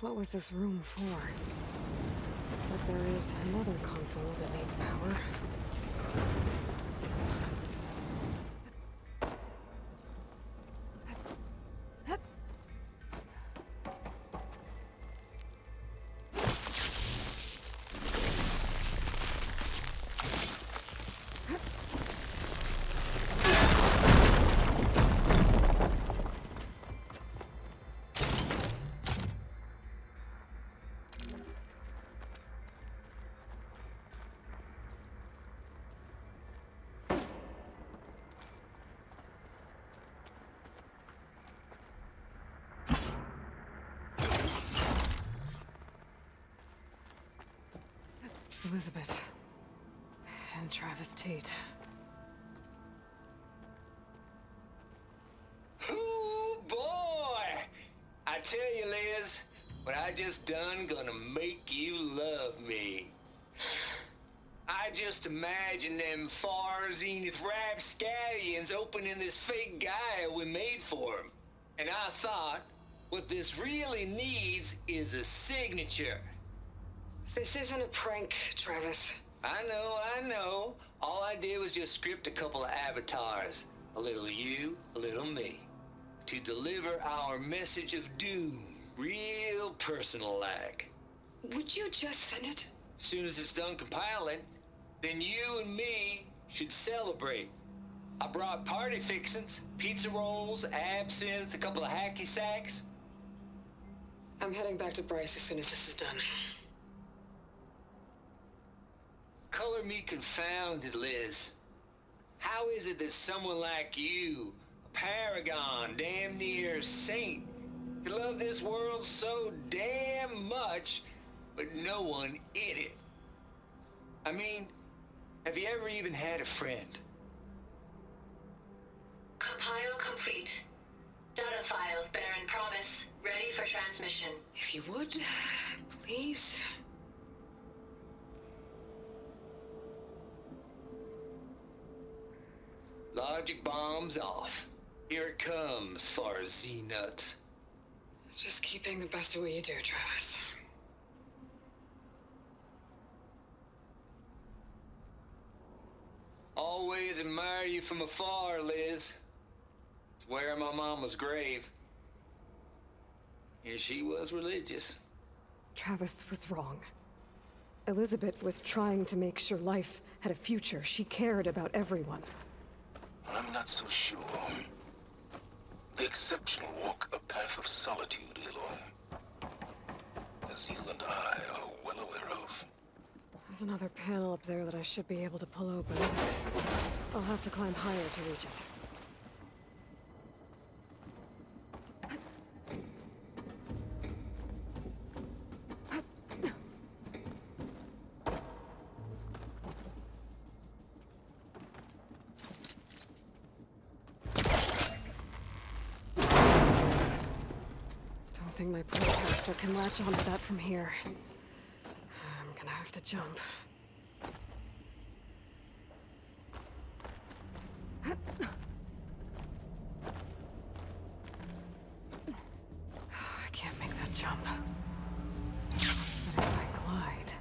What was this room for? Looks like there is another console that needs power. Elizabeth. And Travis Tate. Ooh, boy! I tell you, Liz, what I just done gonna make you love me. I just imagine them far zenith rapscallions opening this fake Gaia we made for them. And I thought, what this really needs is a signature. This isn't a prank, Travis. I know. All I did was just script a couple of avatars. A little you, a little me. To deliver our message of doom, real personal-like. Would you just send it? Soon as it's done compiling, then you and me should celebrate. I brought party fixins, pizza rolls, absinthe, a couple of hacky sacks. I'm heading back to Bryce as soon as this is done. Color me confounded, Liz. How is it that someone like you, a paragon, damn near saint, could love this world so damn much, but no one in it? I mean, have you ever even had a friend? Compile complete. Data file, Baron Promise, ready for transmission. If you would, please. Logic bombs off. Here it comes, far Z-nuts. Just keep being the best at what you do, Travis. Always admire you from afar, Liz. It's where my mama's grave. And she was religious. Travis was wrong. Elizabeth was trying to make sure life had a future. She cared about everyone. I'm not so sure. The exceptional walk a path of solitude, Aloy. As you and I are well aware of. There's another panel up there that I should be able to pull open. I'll have to climb higher to reach it. think my procaster can latch onto that from here. I'm gonna have to jump. I can't make that jump. But if I glide...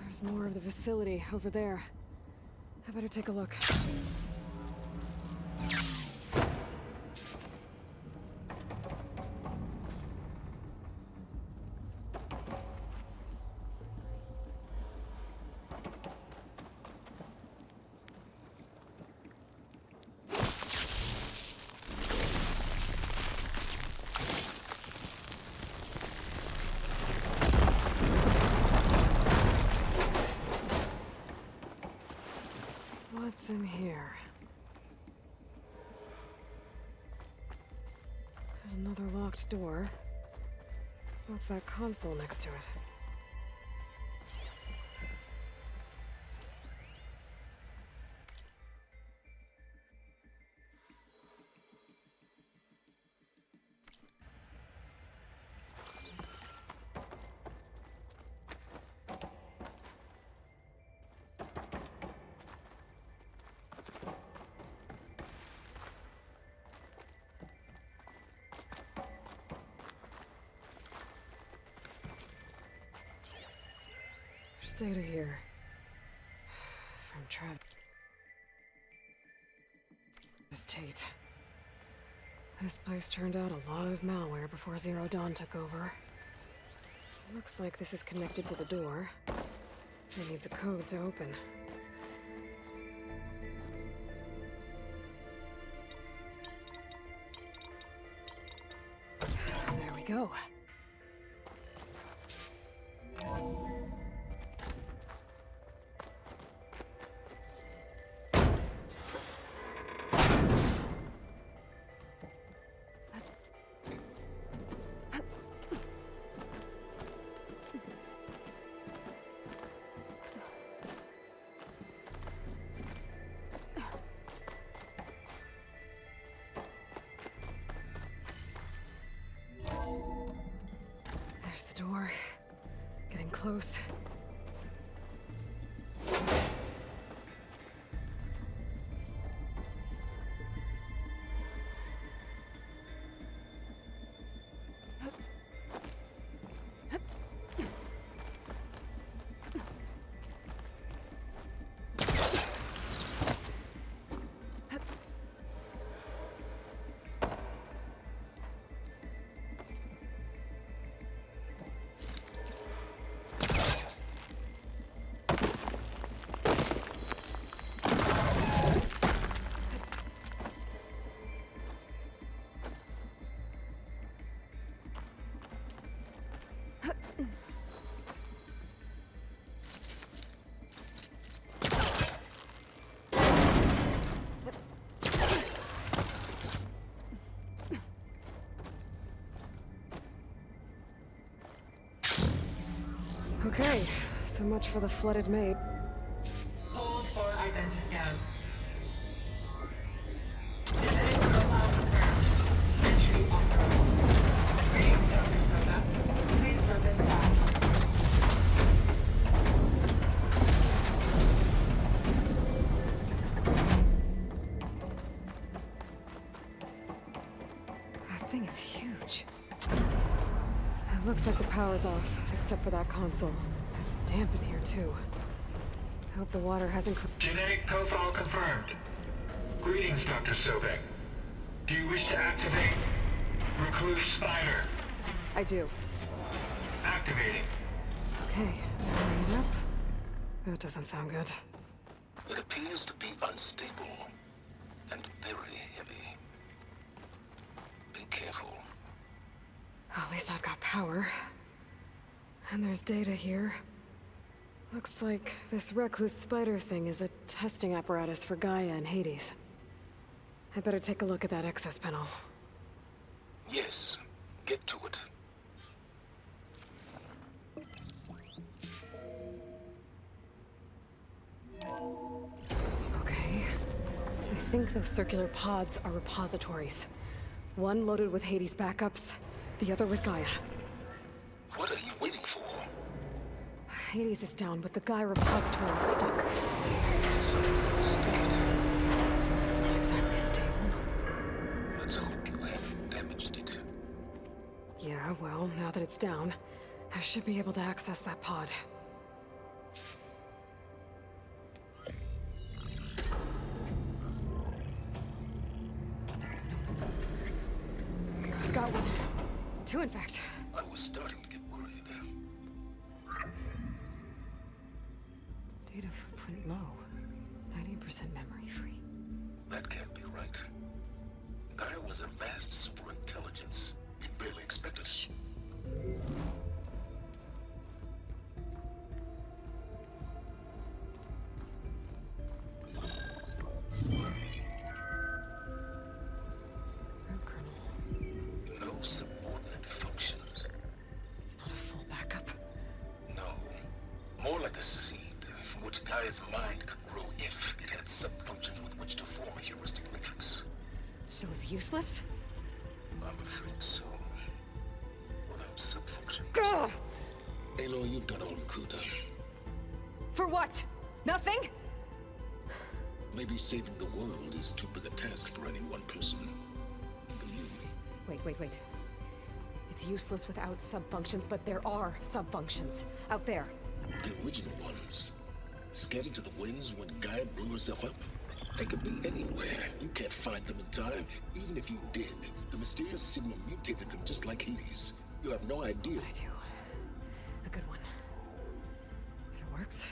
There's more of the facility over there. I better take a look. What's in here? There's another locked door. What's that console next to it? There's data here. From Travis Tate. This place turned out a lot of malware before Zero Dawn took over. Looks like this is connected to the door. It needs a code to open. There we go. There's the door. Getting close. Okay, so much for the flooded maid. Hold for identiscan. Genetic profile confirmed. Entry authorized. Greetings, Dr. Soda. Please step inside. That thing is huge. It looks like the power's off, except for that console. It's damp in here, too. I hope the water hasn't... Genetic profile confirmed. Greetings, Dr. Sobek. Do you wish to activate Recluse Spider? I do. Activating. Okay, powering it up. That doesn't sound good. It appears to be unstable and very heavy. Be careful. At least I've got power. And there's data here. Looks like this recluse spider thing is a testing apparatus for Gaia and Hades. I better take a look at that access panel. Yes, get to it. think those circular pods are repositories. One loaded with Hades backups, the other with Gaia. What are you waiting for? Hades is down, but the Gaia repository is stuck. So, stick it. It's not exactly stable. Let's hope you haven't damaged it. Yeah, well, now that it's down, I should be able to access that pod. Got one. Two, in fact. I was starting to get worried. Data footprint low. 90% memory free. That can't be right. Gaia was a vast superintelligence. We barely expected it. Shh. No subordinate functions. It's not a full backup. No. More like a seed from which Gaia's mind could grow if it had sub-functions with which to form a heuristic matrix. So it's useless? I'm afraid so. Without sub-function. Ugh! Aloy, you've done all you could. For what? Nothing? Maybe saving the world is too big a task for any one person. Even you. Wait. It's useless without sub-functions, but there are sub-functions out there. The original ones. Scattered to the winds when Gaia blew herself up. They could be anywhere. You can't find them in time. Even if you did, the mysterious signal mutated them just like Hades. You have no idea. I do. A good one. If it works.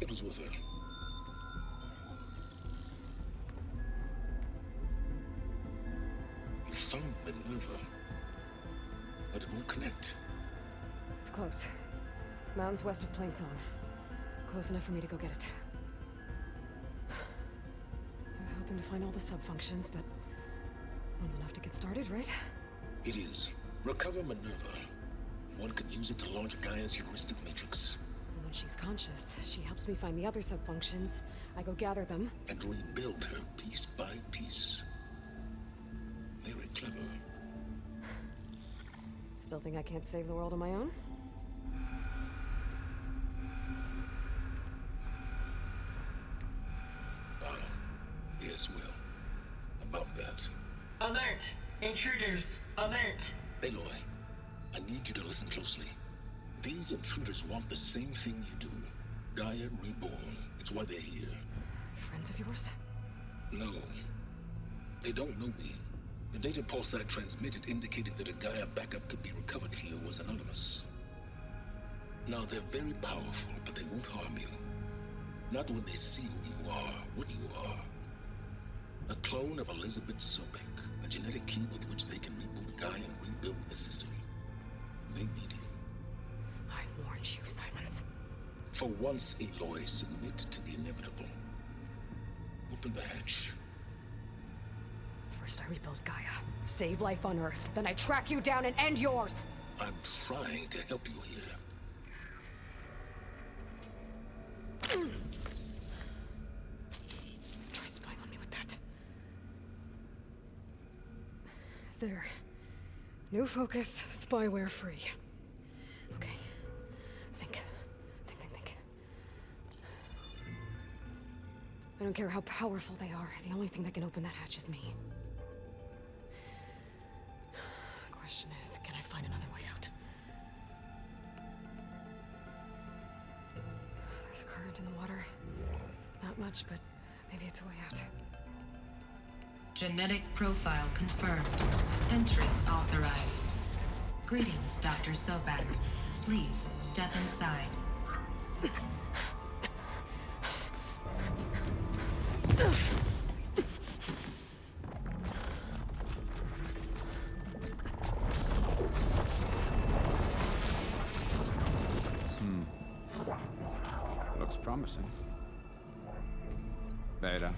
It was with her. You found Minerva, but it won't connect. It's close. Mountains west of Plainsong. Close enough for me to go get it. I was hoping to find all the sub-functions, but one's enough to get started, right? It is. Recover Minerva. One could use it to launch Gaia's heuristic matrix. And when she's conscious, she helps me find the other sub-functions. I go gather them. And rebuild her piece by piece. Very clever. Still think I can't save the world on my own? Yes, well. About that. Alert! Intruders! Alert! Aloy, I need you to listen closely. These intruders want the same thing you do. Gaia reborn. It's why they're here. Friends of yours? No. They don't know me. The data pulse I transmitted indicated that a Gaia backup could be recovered here was anonymous. Now, they're very powerful, but they won't harm you. Not when they see who you are, what you are. A clone of Elizabeth Sobek, a genetic key with which they can reboot Gaia and rebuild the system. They need you. I warned you, Silence. For once, Aloy, submit to the inevitable. Open the hatch. First I rebuild Gaia, save life on Earth, then I track you down and end yours! I'm trying to help you here. Try spying on me with that. There. New focus, spyware free. Okay. Think. I don't care how powerful they are. The only thing that can open that hatch is me. Question is, can I find another way out? There's a current in the water. Not much, but maybe it's a way out. Genetic profile confirmed. Entry authorized. Greetings, Dr. Sobek. Please step inside. Looks promising. Beta.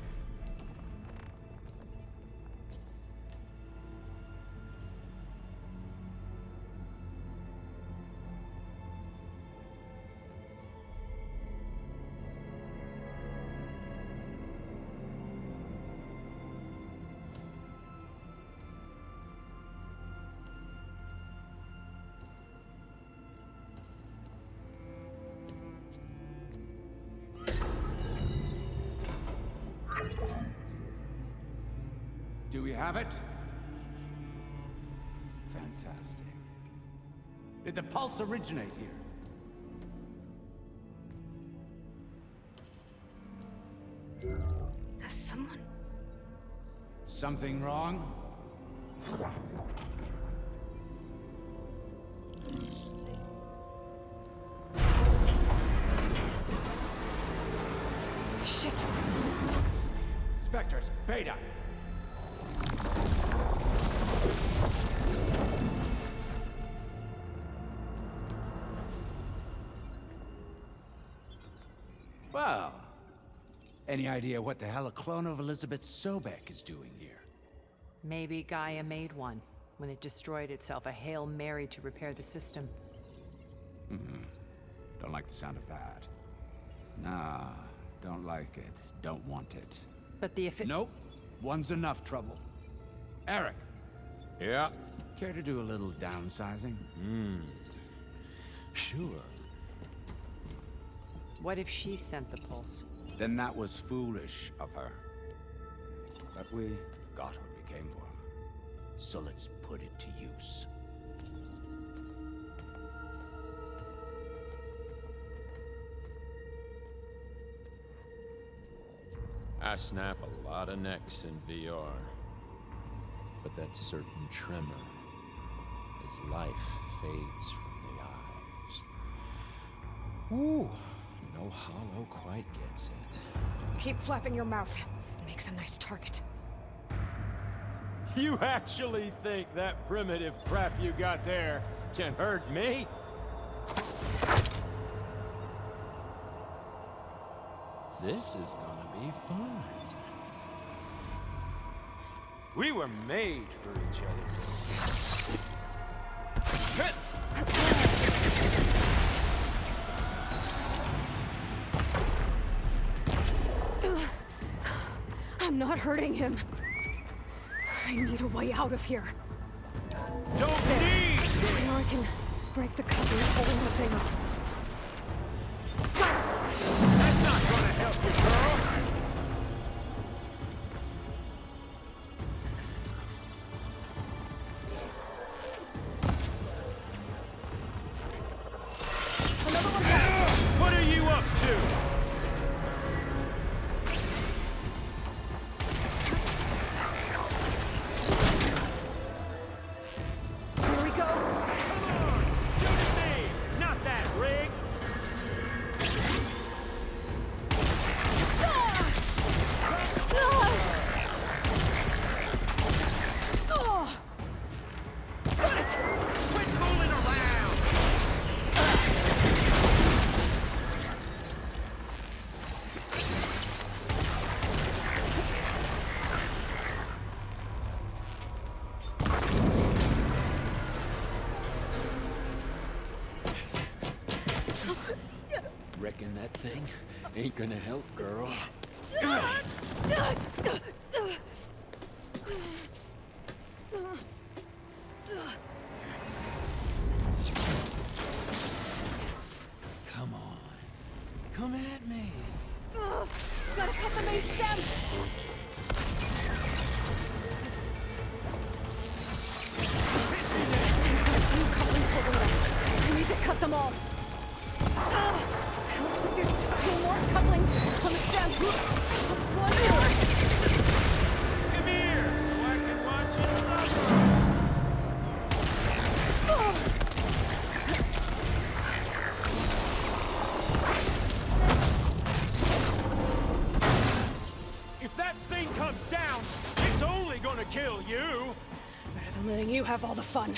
Do we have it? Fantastic. Did the pulse originate here? Has someone... Something wrong? Shit! Spectres, Beta! Well, any idea what the hell a clone of Elizabeth Sobek is doing here? Maybe Gaia made one when it destroyed itself, a Hail Mary to repair the system. Don't like the sound of that. Nah, don't like it. Don't want it. But the Nope. One's enough trouble. Eric. Yeah? Care to do a little downsizing? Sure. What if she sent the pulse? Then that was foolish of her. But we got what we came for. So let's put it to use. I snap a lot of necks in VR. But that certain tremor as life fades from the eyes. Ooh, no hollow quite gets it. Keep flapping your mouth. It makes a nice target. You actually think that primitive crap you got there can hurt me? This is gonna be fun. We were made for each other. I'm not hurting him. I need a way out of here. Don't need! Now I can break the cover holding the thing up. That's not gonna help you, girl! Another one down. What are you up to? Here we go. Come on! Shoot at me! Not that rig! Got it! Quit fooling around! Reckon that thing ain't gonna help, girl. Come on. Come at me. Gotta cut the main stem! Still got a few couplings holding them. I need to cut them all. Looks like there's 2 more couplings on the stem. One more. Come here, so I can watch you suffer. If that thing comes down, it's only gonna kill you. Better than letting you have all the fun.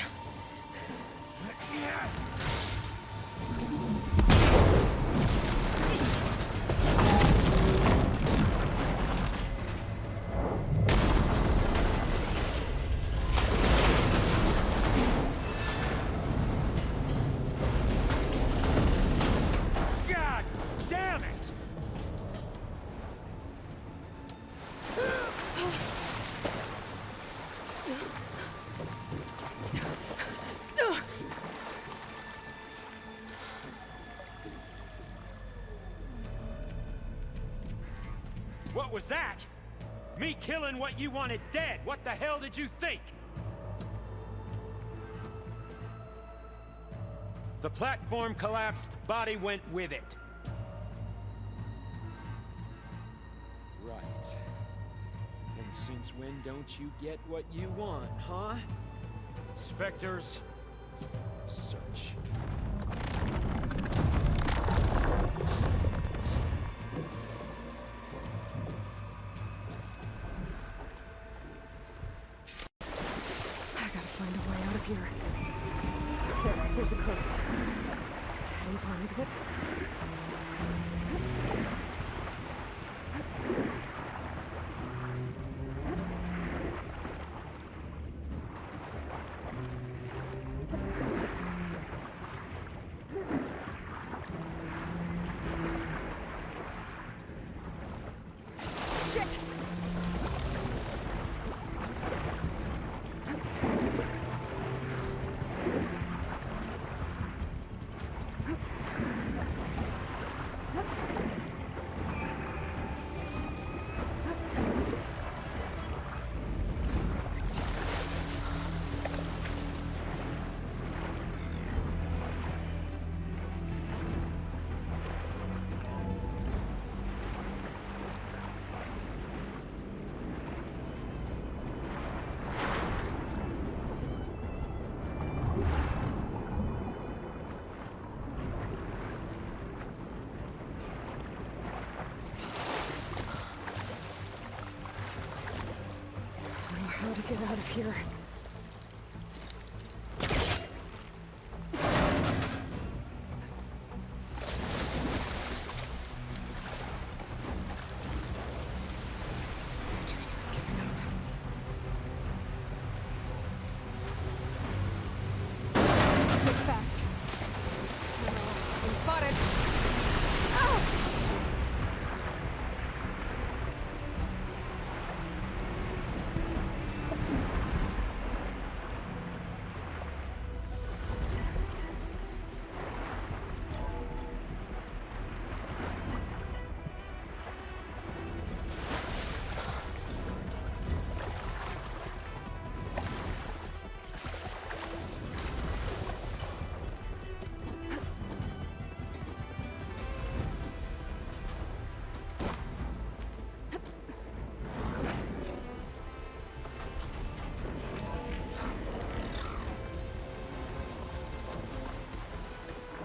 God damn it! What was that? Me killing what you wanted dead. What the hell did you think? The platform collapsed, body went with it. Right. And since when don't you get what you want, huh? Spectres, search. I gotta find a way out of here. There's a crate. Heading for an exit. Shit! How to get out of here? Spectres aren't giving up. Swim fast. Been spotted. Ow!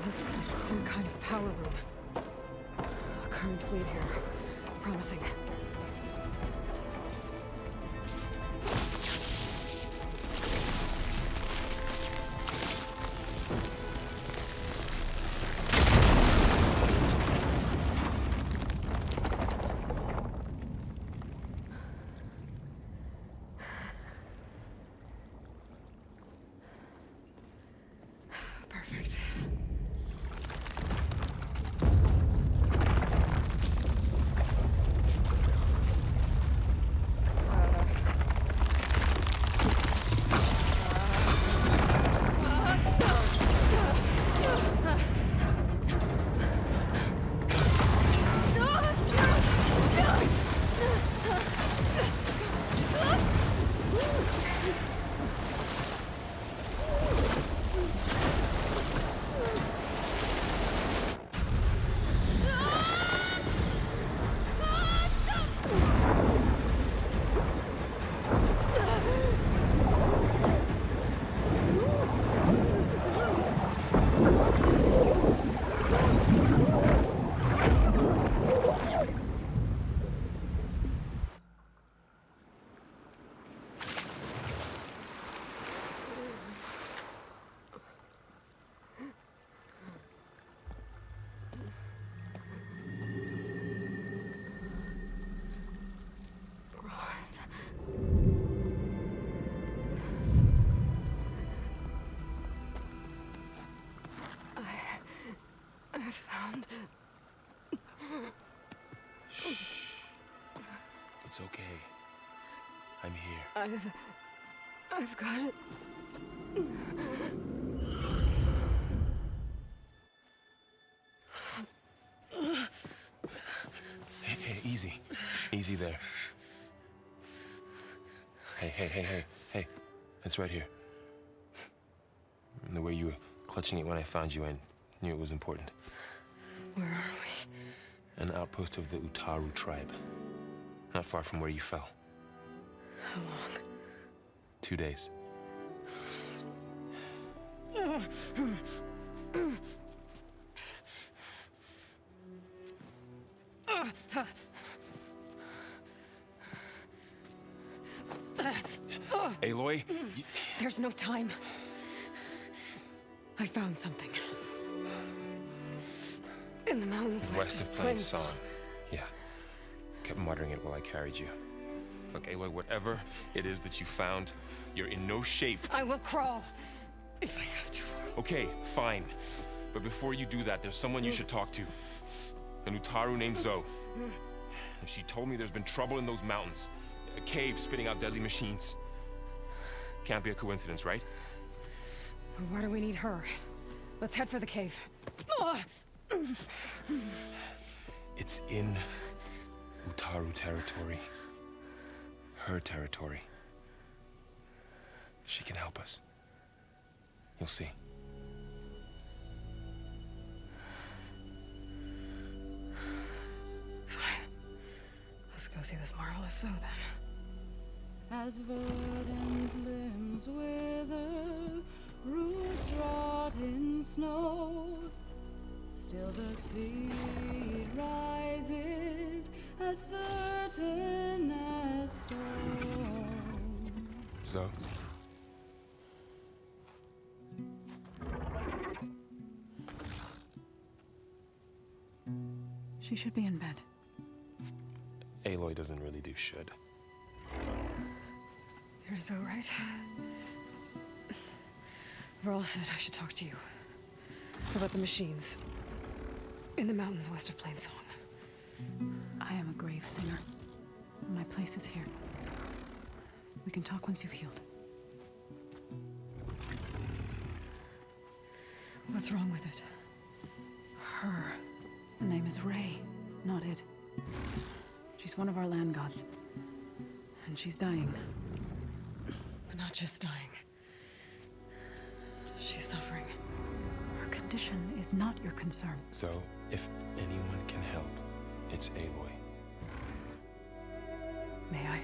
Looks like some kind of power room. Currents lead here. Promising. Perfect. I found... It's okay. I'm here. I've got it. Hey, easy. Easy there. Hey. It's right here. And the way you were clutching it when I found you, I knew it was important. Where are we? An outpost of the Utaru tribe. Not far from where you fell. How long? 2 days. Aloy? There's no time. I found something. In the mountains West of Plainsong. Yeah. Kept muttering it while I carried you. Look, Aloy, whatever it is that you found, you're in no shape to... I will crawl, if I have to. Okay, fine. But before you do that, there's someone you should talk to. An Utaru named Zoe. She told me there's been trouble in those mountains. A cave spitting out deadly machines. Can't be a coincidence, right? Why do we need her? Let's head for the cave. It's in Utaru territory. Her territory. She can help us. You'll see. Fine. Let's go see this marvelous Zoe then. As verdant limbs wither, roots rot in snow, still the seed rises as certain as stone. Zoe? She should be in bed. Aloy doesn't really do should. You're Zoe, right? Varl said I should talk to you. About the machines. In the mountains west of Plainsong. I am a grave singer. My place is here. We can talk once you've healed. What's wrong with it? Her name is Ray, not it. She's one of our land gods. And she's dying. But not just dying. She's suffering. Her condition is not your concern. So, if anyone can help, it's Aloy. May I?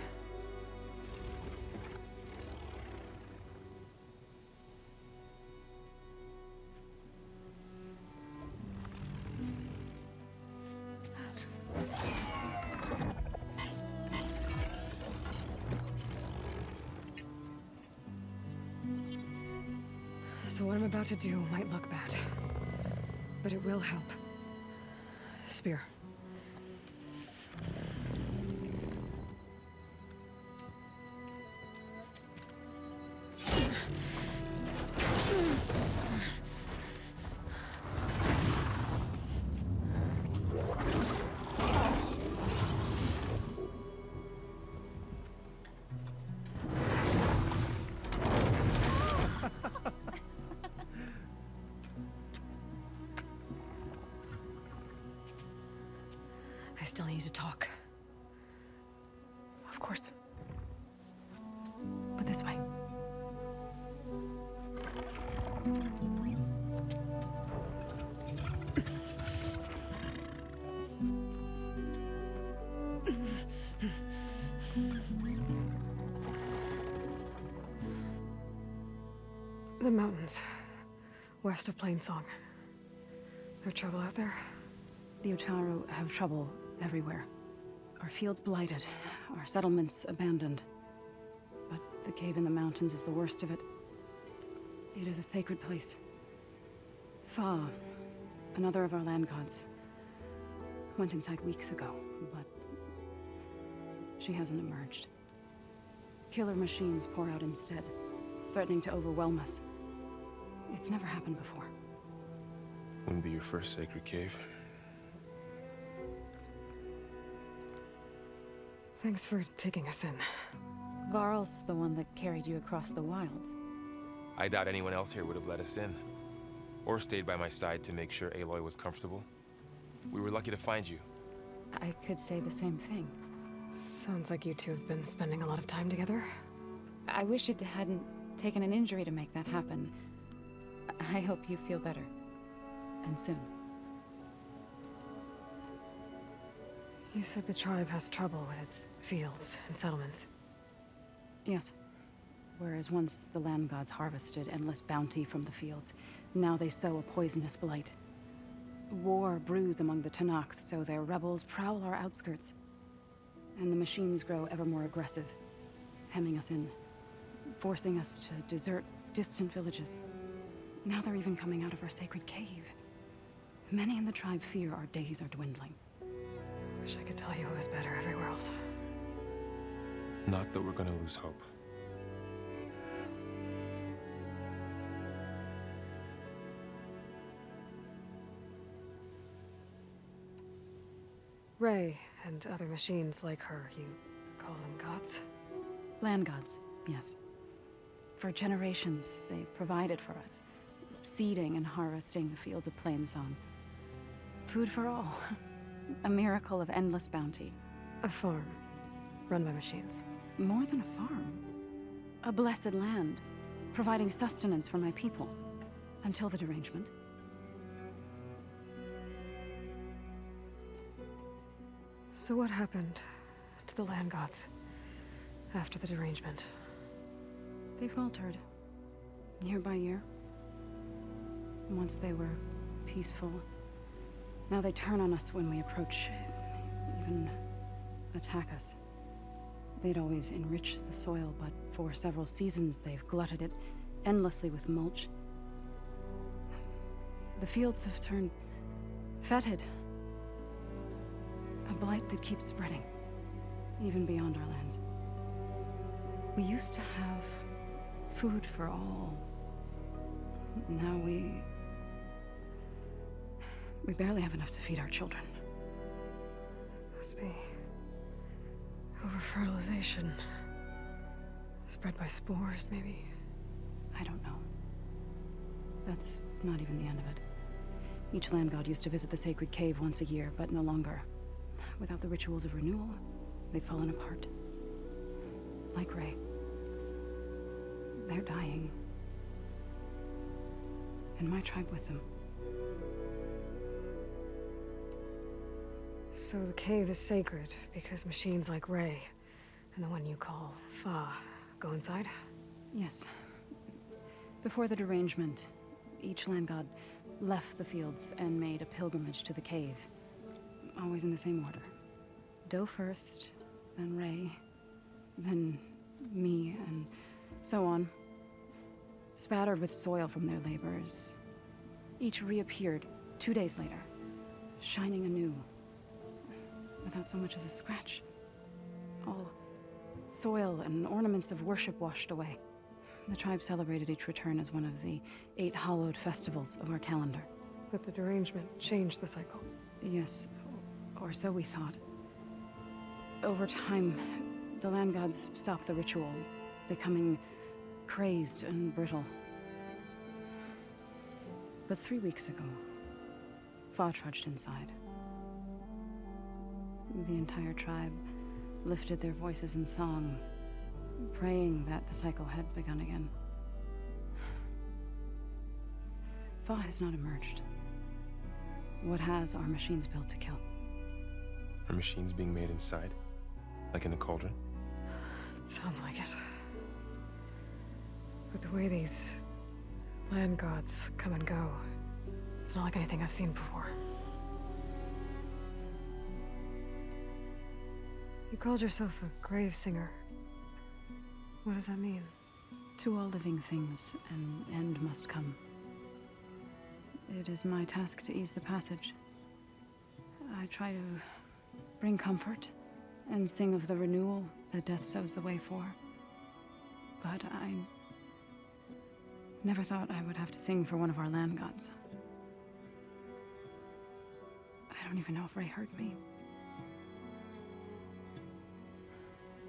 So what I'm about to do might look bad, but it will help. Spear. I still need to talk. Of course. But this way. The mountains, west of Plainsong. There trouble out there? The Utaru have trouble everywhere. Our fields blighted, our settlements abandoned. But the cave in the mountains is the worst of it. It is a sacred place. Fa, another of our land gods, went inside weeks ago, but she hasn't emerged. Killer machines pour out instead, threatening to overwhelm us. It's never happened before. Wouldn't be your first sacred cave. Thanks for taking us in. Varl's the one that carried you across the wilds. I doubt anyone else here would have let us in. Or stayed by my side to make sure Aloy was comfortable. We were lucky to find you. I could say the same thing. Sounds like you two have been spending a lot of time together. I wish it hadn't taken an injury to make that happen. I hope you feel better. And soon. You said the tribe has trouble with its fields and settlements. Yes. Whereas once the land gods harvested endless bounty from the fields, now they sow a poisonous blight. War brews among the Tenakth, so their rebels prowl our outskirts. And the machines grow ever more aggressive, hemming us in, forcing us to desert distant villages. Now they're even coming out of our sacred cave. Many in the tribe fear our days are dwindling. Wish I could tell you it was better everywhere else. Not that we're gonna lose hope. Ray and other machines like her, you call them gods? Land gods, yes. For generations, they provided for us, seeding and harvesting the fields of Plainsong. Food for all. A miracle of endless bounty. A farm, run by machines. More than a farm. A blessed land, providing sustenance for my people. Until the derangement. So what happened to the land gods after the derangement? They faltered, year by year. Once they were peaceful. Now they turn on us when we approach, even attack us. They'd always enriched the soil, but for several seasons they've glutted it endlessly with mulch. The fields have turned fetid. A blight that keeps spreading, even beyond our lands. We used to have food for all. Now we barely have enough to feed our children. Must be over-fertilization. Spread by spores, maybe? I don't know. That's not even the end of it. Each land god used to visit the sacred cave once a year, but no longer. Without the rituals of renewal, they've fallen apart. Like Ray. They're dying. And my tribe with them. So the cave is sacred because machines like Ray and the one you call Fa go inside? Yes. Before the derangement, each land god left the fields and made a pilgrimage to the cave. Always in the same order. Doe first, then Ray, then me, and so on. Spattered with soil from their labors. Each reappeared 2 days later, shining anew. Without so much as a scratch. All soil and ornaments of worship washed away. The tribe celebrated each return as one of the 8 hallowed festivals of our calendar. But the derangement changed the cycle. Yes, or so we thought. Over time, the land gods stopped the ritual, becoming crazed and brittle. But 3 weeks ago, Fa trudged inside. The entire tribe lifted their voices in song, praying that the cycle had begun again. Fa has not emerged. What has are machines built to kill? Are machines being made inside? Like in a cauldron? Sounds like it. But the way these land gods come and go, it's not like anything I've seen before. You called yourself a grave singer. What does that mean? To all living things, an end must come. It is my task to ease the passage. I try to bring comfort and sing of the renewal that death sows the way for. But I never thought I would have to sing for one of our land gods. I don't even know if Ray heard me.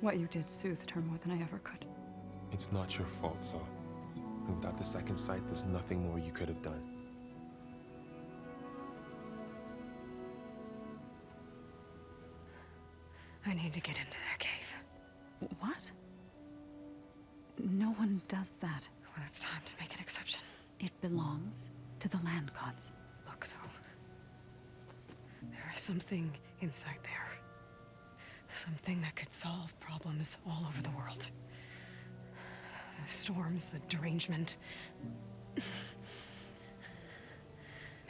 What you did soothed her more than I ever could. It's not your fault, Saw. Without the second sight, there's nothing more you could have done. I need to get into that cave. What? No one does that. Well, it's time to make an exception. It belongs to the land gods. Look, so... there is something inside there. Something that could solve problems all over the world. The storms, the derangement.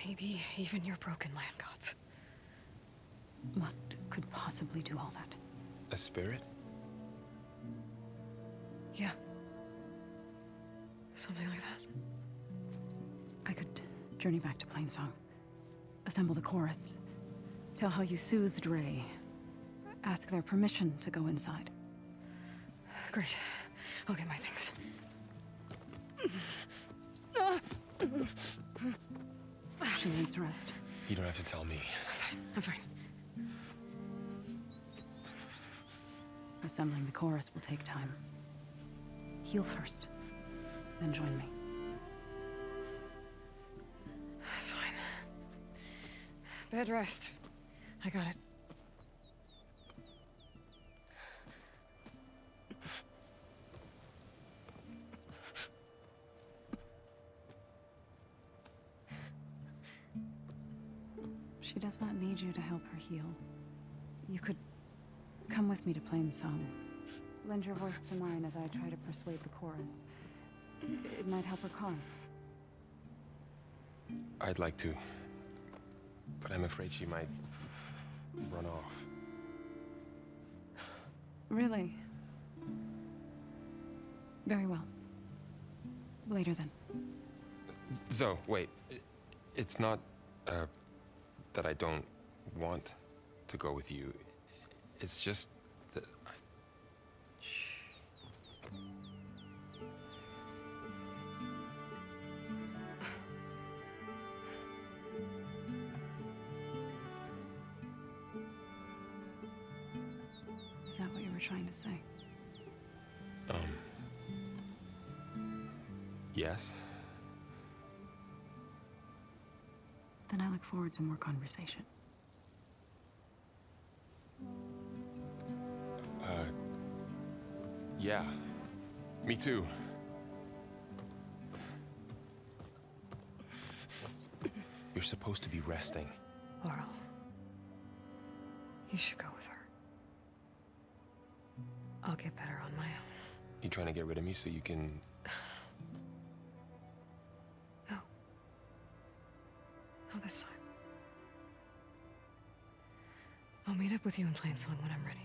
Maybe even your broken land gods. What could possibly do all that? A spirit? Yeah. Something like that. I could journey back to Plainsong, assemble the chorus, tell how you soothed Ray, ask their permission to go inside. Great. I'll get my things. She needs rest. You don't have to tell me. I'm fine. Assembling the chorus will take time. Heal first, then join me. Fine. Bed rest. I got it. She does not need you to help her heal. You could come with me to Plainsong. Lend your voice to mine as I try to persuade the chorus. It might help her cause. I'd like to, but I'm afraid she might run off. Really? Very well. Later then. Zoe, wait. It's not, that I don't want to go with you. It's just that I... Is that what you were trying to say? Yes? Then I look forward to more conversation. Yeah. Me too. You're supposed to be resting. Laurel. You should go with her. I'll get better on my own. You trying to get rid of me so you can... No. Not this time. I'll meet up with you in Plainsong when I'm ready.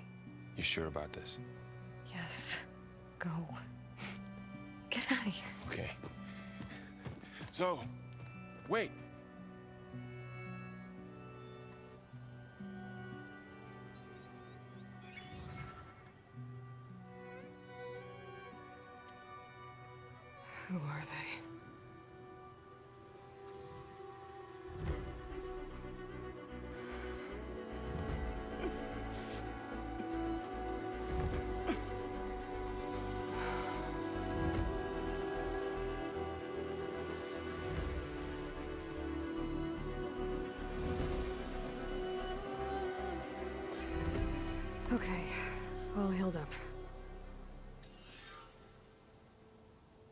You sure about this? Yes. Go. Get out of here. Okay. So, wait. Who are they? Okay, all healed up.